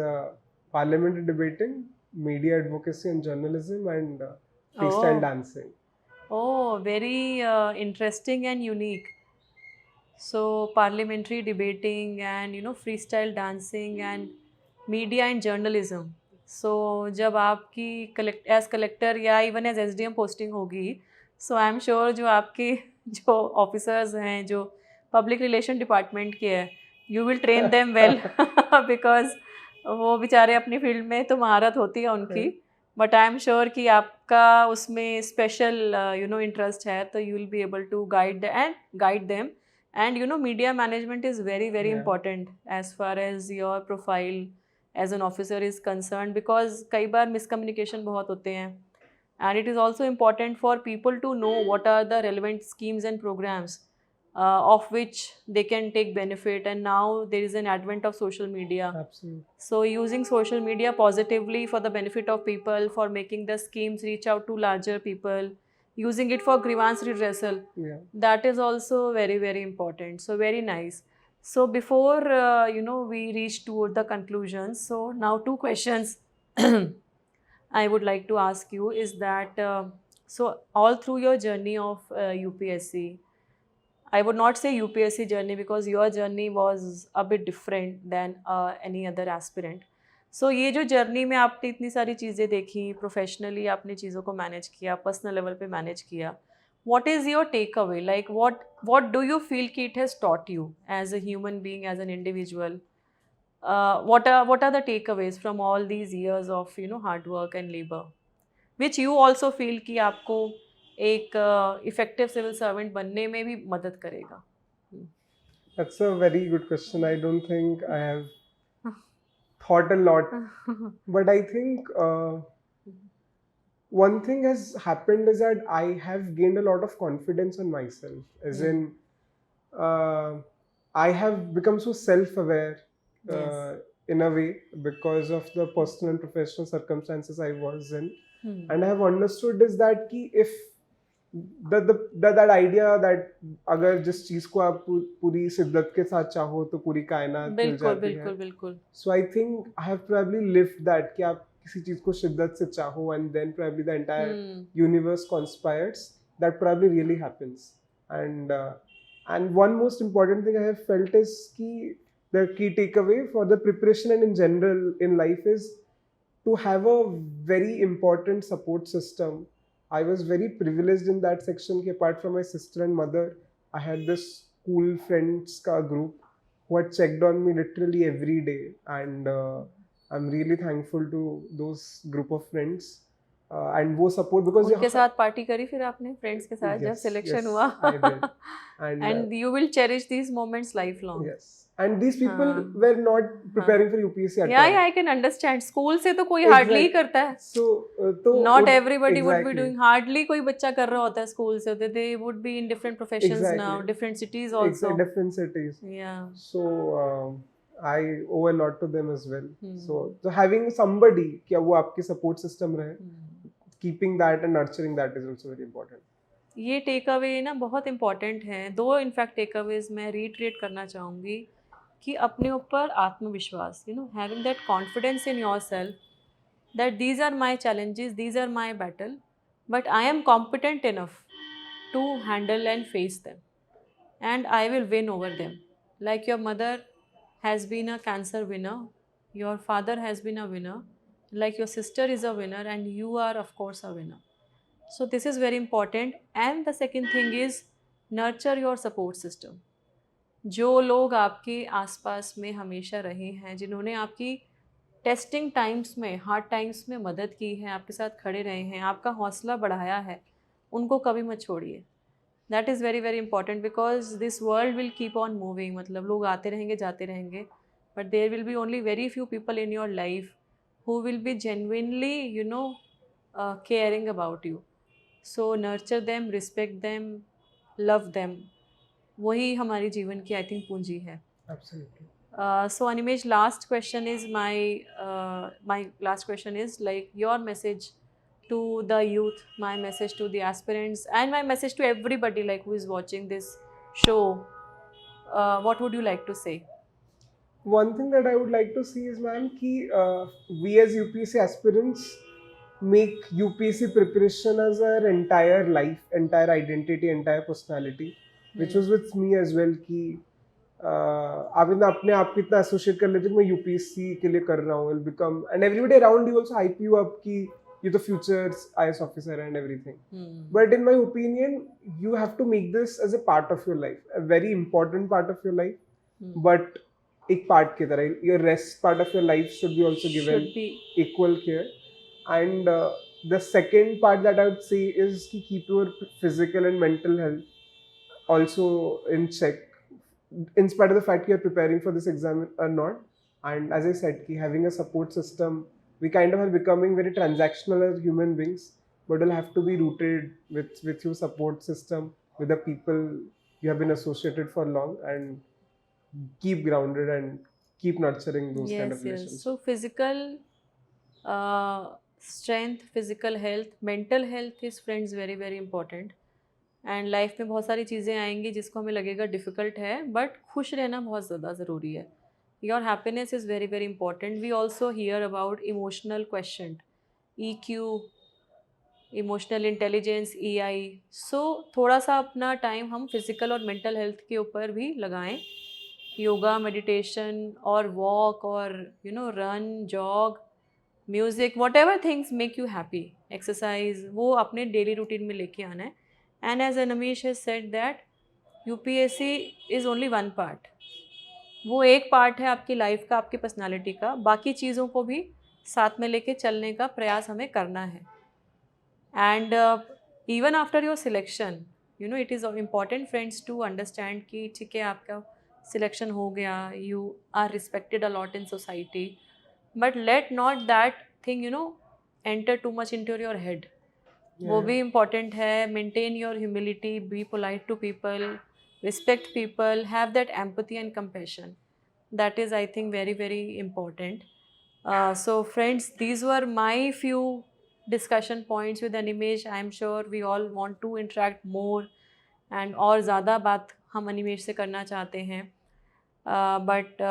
parliamentary debating, media advocacy and journalism, and freestyle dancing.
Oh, very interesting and unique. So parliamentary debating and you know freestyle dancing and media and journalism. So जब आपकी as collector या even as SDM posting होगी, सो आई am sure जो आपके जो officers हैं जो public relation department के हैं, you will train them well because वो बेचारे अपनी फील्ड में तो महारत होती है उनकी. बट आई एम श्योर कि आपका उसमें स्पेशल यू नो इंटरेस्ट है, तो you will be able to guide them. And you know media management is very very important as far as your profile as an officer is concern, because कई बार miscommunication बहुत होते हैं. And it is also important for people to know what are the relevant schemes and programmes of which they can take benefit. And now there is an advent of social media.
Absolutely.
So using social media positively for the benefit of people, for making the schemes reach out to larger people, using it for grievance redressal, that is also very very important. So very nice. So before you know we reach toward the conclusions, so now two questions I would like to ask you is that so all through your journey of UPSC, I would not say UPSC journey because your journey was a bit different than any other aspirant. So ये जो journey में आपने इतनी सारी चीज़ें देखी, professionally आपने चीज़ों को मैनेज किया, पर्सनल लेवल पे मैनेज किया, what is your takeaway? Like what do you feel कि it has taught you as a human being, as an individual? What are the takeaways from all these years of you know hard work and labor, which you also feel कि आपको एक effective civil servant बनने में भी मदद करेगा?
That's a very good question. I don't think I have thought a lot, but I think one thing has happened is that I have gained a lot of confidence in myself, as in I have become so self-aware in a way because of the personal and professional circumstances I was in. And I have understood is that ki if that idea that अगर जिस चीज को आप पूरी शिद्दत के साथ चाहो तो पूरी कायनात मिल जाती है.
बिल्कुल.
So I think I have probably lived that कि आप किसी चीज को शिद्दत से चाहो and then probably the entire universe conspires. That probably really happens. And one most important thing I have felt is कि the key takeaway for the preparation and in general in life is to have a very important support system. I was very privileged in that section. Apart from my sister and mother, I had this school friends ka group who had checked on me literally every day, and I'm really thankful to those group of friends and वो support because
उनके साथ party करी फिर आपने friends के साथ जब
yes,
selection
yes,
हुआ?
I did. And
and you will cherish these moments life long.
yes, and these people
हाँ.
were not preparing for UPSC at
या
all.
I can understand. School से तो कोई हार्डली ही
Exact-
करता है.
So तो
not everybody would be
exactly.
Doing. Hardly कोई बच्चा कर रहा होता है स्कूल से. They would be in different professions
Exactly.
Now, different cities also.
different cities.
या.
So I owe a lot to them as well. So having somebody कि वो आपकी support system रहे, keeping that and nurturing that is also very important.
ये take away ना बहुत important है. दो इनफैक्ट टेक अवेज मैं रीट्रेट करना चाहूँगी कि अपने ऊपर आत्मविश्वास, you know, having that confidence in your self that these are my challenges, these are my battle, but I am competent enough to handle and face them and I will win over them. Like your mother has been a cancer winner, your father has been a winner, like your sister is a winner, and you are of course a winner. So this is very important. And the second thing is nurture your support system. जो लोग आपके आसपास में हमेशा रहे हैं, जिन्होंने आपकी टेस्टिंग टाइम्स में, हार्ड टाइम्स में मदद की है, आपके साथ खड़े रहे हैं, आपका हौसला बढ़ाया है, उनको कभी मत छोड़िए. That is very very important because this world will keep on moving. मतलब लोग आते रहेंगे जाते रहेंगे, but there will be only very few people in your life who will be genuinely, you know, caring about you. So nurture them, respect them, love them. वही हमारी जीवन की आई थिंक पूंजी है.
Absolutely.
So Animesh, last question is my last question is like your message to the youth, my message to the aspirants, and my message to everybody like who is watching this show. What would you like to say?
One thing that I would like to see is, ma'am, कि we as UPSC aspirants make UPSC preparation as our entire life, entire identity, entire personality, which was with me as well. कि आप इतना अपने आप को इतना associate कर लेते मैं यूपीएससी के लिए कर रहा हूँ, will become, and everybody around you also hype you up कि you're the future IAS officer and everything. But in my opinion, you have to make this as a part of your life, a very important part of your life. But एक part की तरह, your rest part of your life should be also given equal care. And the second part that I would say is to keep your physical and mental health also in check, in spite of the fact you're preparing for this exam or not. And as I said, having a support system, we kind of are becoming very transactional as human beings, but will have to be rooted with your support system, with the people you have been associated for long, and keep grounded and keep nurturing those kind of relationships.
So physical strength, physical health, mental health is, friends, very very important. And life में बहुत सारी चीज़ें आएंगी जिसको हमें लगेगा difficult है, but खुश रहना बहुत ज़्यादा ज़रूरी है. Your happiness is very very important. We also hear about emotional question, EQ, emotional intelligence, EI. So थोड़ा सा अपना टाइम हम फिज़िकल और मेंटल हेल्थ के ऊपर भी लगाएं. योगा, मेडिटेशन और वॉक और you no run, jog, music, what ever things make you happy, exercise, वो अपने डेली रूटीन में लेके आना है. And as Animesh has said that UPSC is only one part. वो एक पार्ट है आपकी लाइफ का, आपकी पर्सनालिटी का. बाकी चीज़ों को भी साथ में लेके चलने का प्रयास हमें करना है. And even after your selection, you know, it is important, friends, to understand कि ठीक है आपका सिलेक्शन हो गया, you are respected a lot in society, but let not that thing, you know, enter too much into your head. वो भी important है. Maintain your humility, be polite to people, respect people, have that empathy and compassion. That is I think very very important. So friends, these were my few discussion points with Animesh. I am sure we all want to interact more and और ज़्यादा बात हम अनिमेश से करना चाहते हैं. But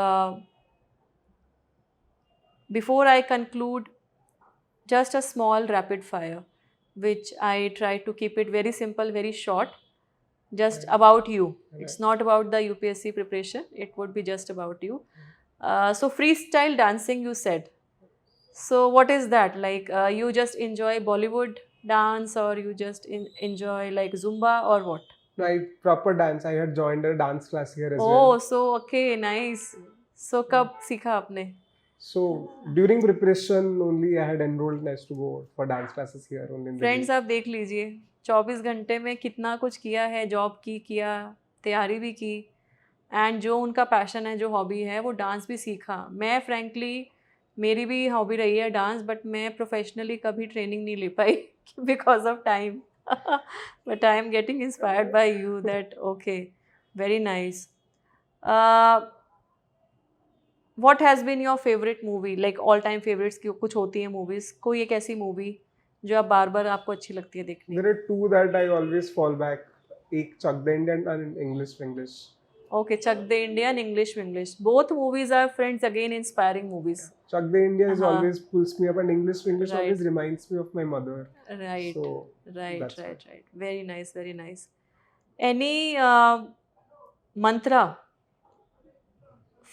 before I conclude, just a small rapid fire, which I try to keep it very simple, very short, just about you. It's not about the UPSC preparation, it would be just about you. So freestyle dancing, you said. So what is that? Like you just enjoy Bollywood dance, or you just enjoy like Zumba, or what?
I proper dance. I had joined a dance class here as
Oh,
well.
so okay, nice. So कब सीखा आपने?
So during preparation only I had enrolled and I used to go for dance classes here only in Delhi.
Friends आप देख लीजिए 24 घंटे में कितना कुछ किया है, जॉब की किया, तैयारी भी की, एंड जो उनका पैशन है, जो हॉबी है, वो डांस भी सीखा. मैं फ्रेंकली मेरी भी हॉबी रही है डांस, बट मैं प्रोफेशनली कभी ट्रेनिंग नहीं ले पाई because of time. But I am getting inspired by you that okay, very nice. What has been your favourite movie, like all time favourites की कुछ होती हैं मूवीज़, कोई एक ऐसी मूवी जो आप बार बार आपको अच्छी लगती है देखने?
There are two that I always fall back. एक Chuck the Indian and English.
Okay, Chuck the Indian, English. Both movies are, friends, again inspiring movies.
Chuck the Indian is
Uh-huh.
always pulls me up, and English
Right.
always reminds me of my mother.
Right,
So
right.
that's why.
Very nice, very nice. Any mantra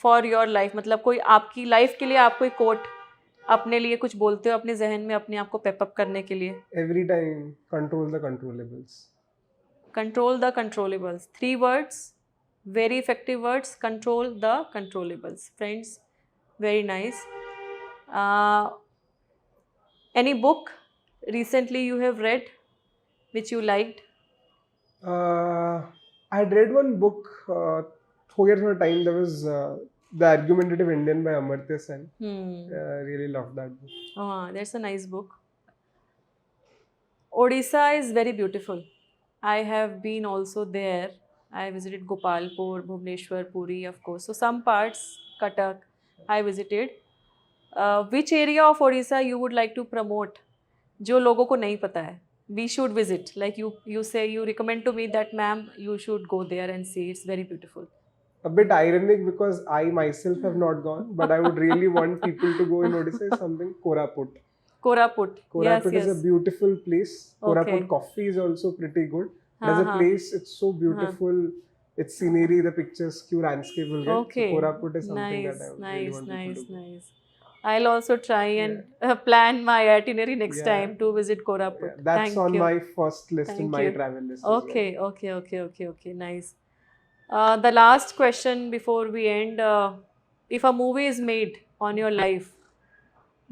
for your life, मतलब कोई आपकी life के लिए आप कोई coat अपने लिए कुछ बोलते हो अपने जहन में अपने आप को पेप अप करने के लिए?
Every time control the controllables.
Control the controllables. 3 words, very effective words. Control the controllables. Friends, very nice. Any book recently you have read which you liked?
I had read one book for a time. There was The Argumentative Indian by Amartya Sen. Really loved that book.
Oh, that's a nice book. Odisha is very beautiful. I have been also there. I visited Gopalpur, Bhubaneswar, Puri, of course. So some parts, Cuttack, I visited. Which area of Odisha you would like to promote? जो लोगों को नहीं पता है. We should visit. Like you say, you recommend to me that, ma'am, you should go there and see. It's very beautiful.
A bit ironic because I myself have not gone, but I would really want people to go in Odisha is something Koraput.
Koraput.
Koraput
Yes.
is a beautiful place. Koraput
Okay.
coffee is also pretty good. As a
Uh-huh.
place, it's so beautiful. Its scenery, the picturesque landscape will get.
Okay.
So Koraput is something
Nice,
that I really want people to go.
nice. I'll also try and plan my itinerary next
Yeah.
time to visit Koraput.
Yeah, that's
Thank
on
you.
my first list in
Thank
my
you.
travel list. as well.
Okay. Nice. The last question before we end. If a movie is made on your life,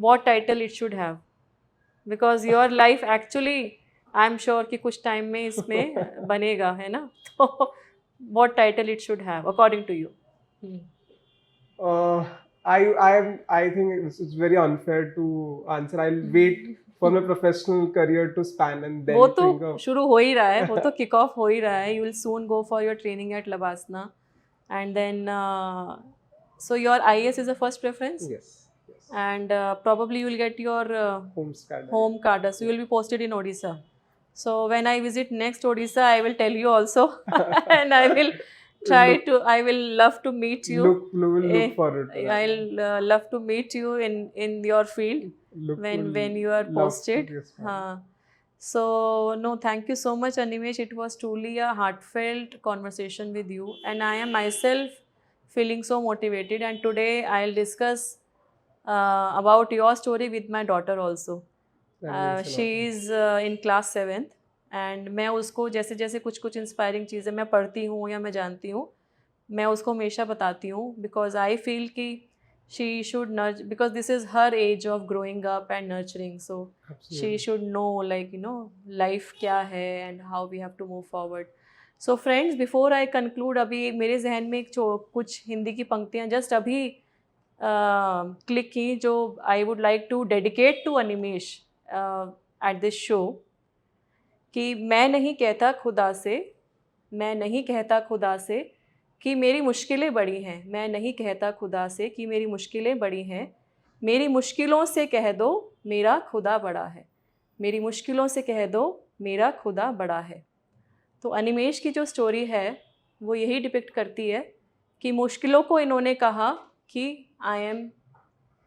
what title it should have? Because your life actually, I'm sure कि कुछ time में इसमें बनेगा, है ना? तो what title it should have according to you?
I think it's very unfair to answer. I'll wait for my professional career to span and then
वो
think
तो
of.
शुरू हो ही रहा है, वो तो kick off हो ही रहा है. You will soon go for your training at Labasna, and then so your IAS is the first preference,
Yes.
and probably you will get your
Homestead.
home cadre. So you will be posted in Odisha. So when I visit next Odisha, I will tell you also, and I will try to. I will love to meet you.
We'll look forward to that.
I'll love to meet you in your field when you are posted. So no, thank you so much, Animesh. It was truly a heartfelt conversation with you, and I am myself feeling so motivated. And today I'll discuss about your story with my daughter also. She is in class 7th, and मैं उसको जैसे जैसे कुछ inspiring चीज़ें मैं पढ़ती हूँ या मैं जानती हूँ, मैं उसको हमेशा बताती हूँ, बिकॉज आई फील कि she should nurture, because this is her age of growing up and nurturing, so she should know, like, you know, life क्या है and how we have to move forward. So friends, before I conclude, अभी मेरे जहन में कुछ हिंदी की पंक्तियाँ just अभी क्लिक की, जो I would like to dedicate to Animesh at this show, कि मैं नहीं कहता खुदा से कि मेरी मुश्किलें बड़ी हैं, मैं नहीं कहता खुदा से कि मेरी मुश्किलें बड़ी हैं, मेरी मुश्किलों से कह दो मेरा खुदा बड़ा है, मेरी मुश्किलों से कह दो मेरा खुदा बड़ा है. तो अनिमेश की जो स्टोरी है वो यही डिपिक्ट करती है कि मुश्किलों को इन्होंने कहा कि I am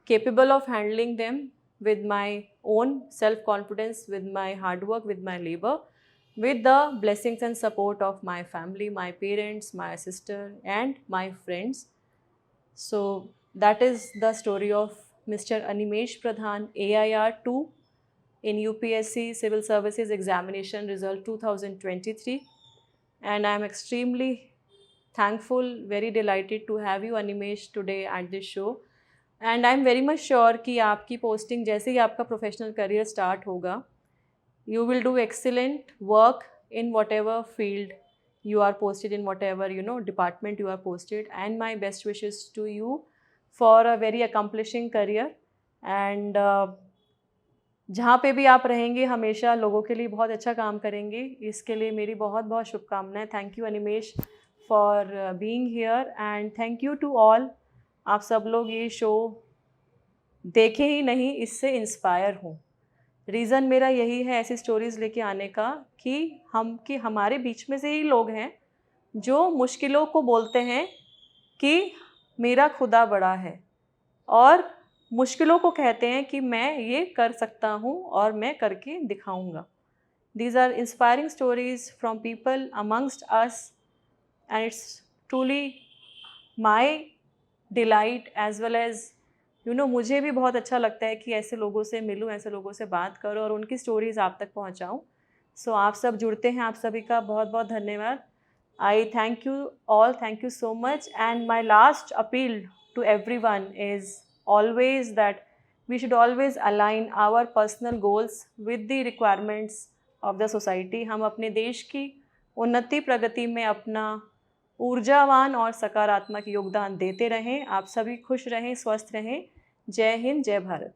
capable of handling them with my own self-confidence, with my hard work, with my labor, with the blessings and support of my family, my parents, my sister and my friends. So that is the story of Mr. Animesh Pradhan, AIR 2 in UPSC Civil Services Examination Result 2023. and I am extremely thankful, very delighted to have you Animesh today at this show. And I am very much sure कि आपकी posting जैसे ही आपका professional career start होगा, you will do excellent work in whatever field you are posted, in whatever department you are posted, and my best wishes to you for a very accomplishing career. And जहाँ पे भी आप रहेंगे हमेशा लोगों के लिए बहुत अच्छा काम करेंगे, इसके लिए मेरी बहुत बहुत शुभकामनाएं. Thank you Animesh for being here, and thank you to all. आप सब लोग ये शो देखे ही नहीं, इससे इंस्पायर हूँ. रीज़न मेरा यही है ऐसी स्टोरीज़ लेके आने का कि हमारे बीच में से ही लोग हैं जो मुश्किलों को बोलते हैं कि मेरा खुदा बड़ा है, और मुश्किलों को कहते हैं कि मैं ये कर सकता हूँ और मैं करके दिखाऊंगा. These are inspiring stories from people amongst us, and it's truly my delight as well as मुझे भी बहुत अच्छा लगता है कि ऐसे लोगों से मिलूं, ऐसे लोगों से बात करूं और उनकी स्टोरीज़ आप तक पहुंचाऊं. सो आप सब जुड़ते हैं, आप सभी का बहुत बहुत धन्यवाद. I thank you all, thank you so much. And my last appeal to everyone is always that we should always align our personal goals with the requirements of the society. हम अपने देश की उन्नति प्रगति में अपना ऊर्जावान और सकारात्मक योगदान देते रहें. आप सभी खुश रहें, स्वस्थ रहें. जय हिंद, जय भारत.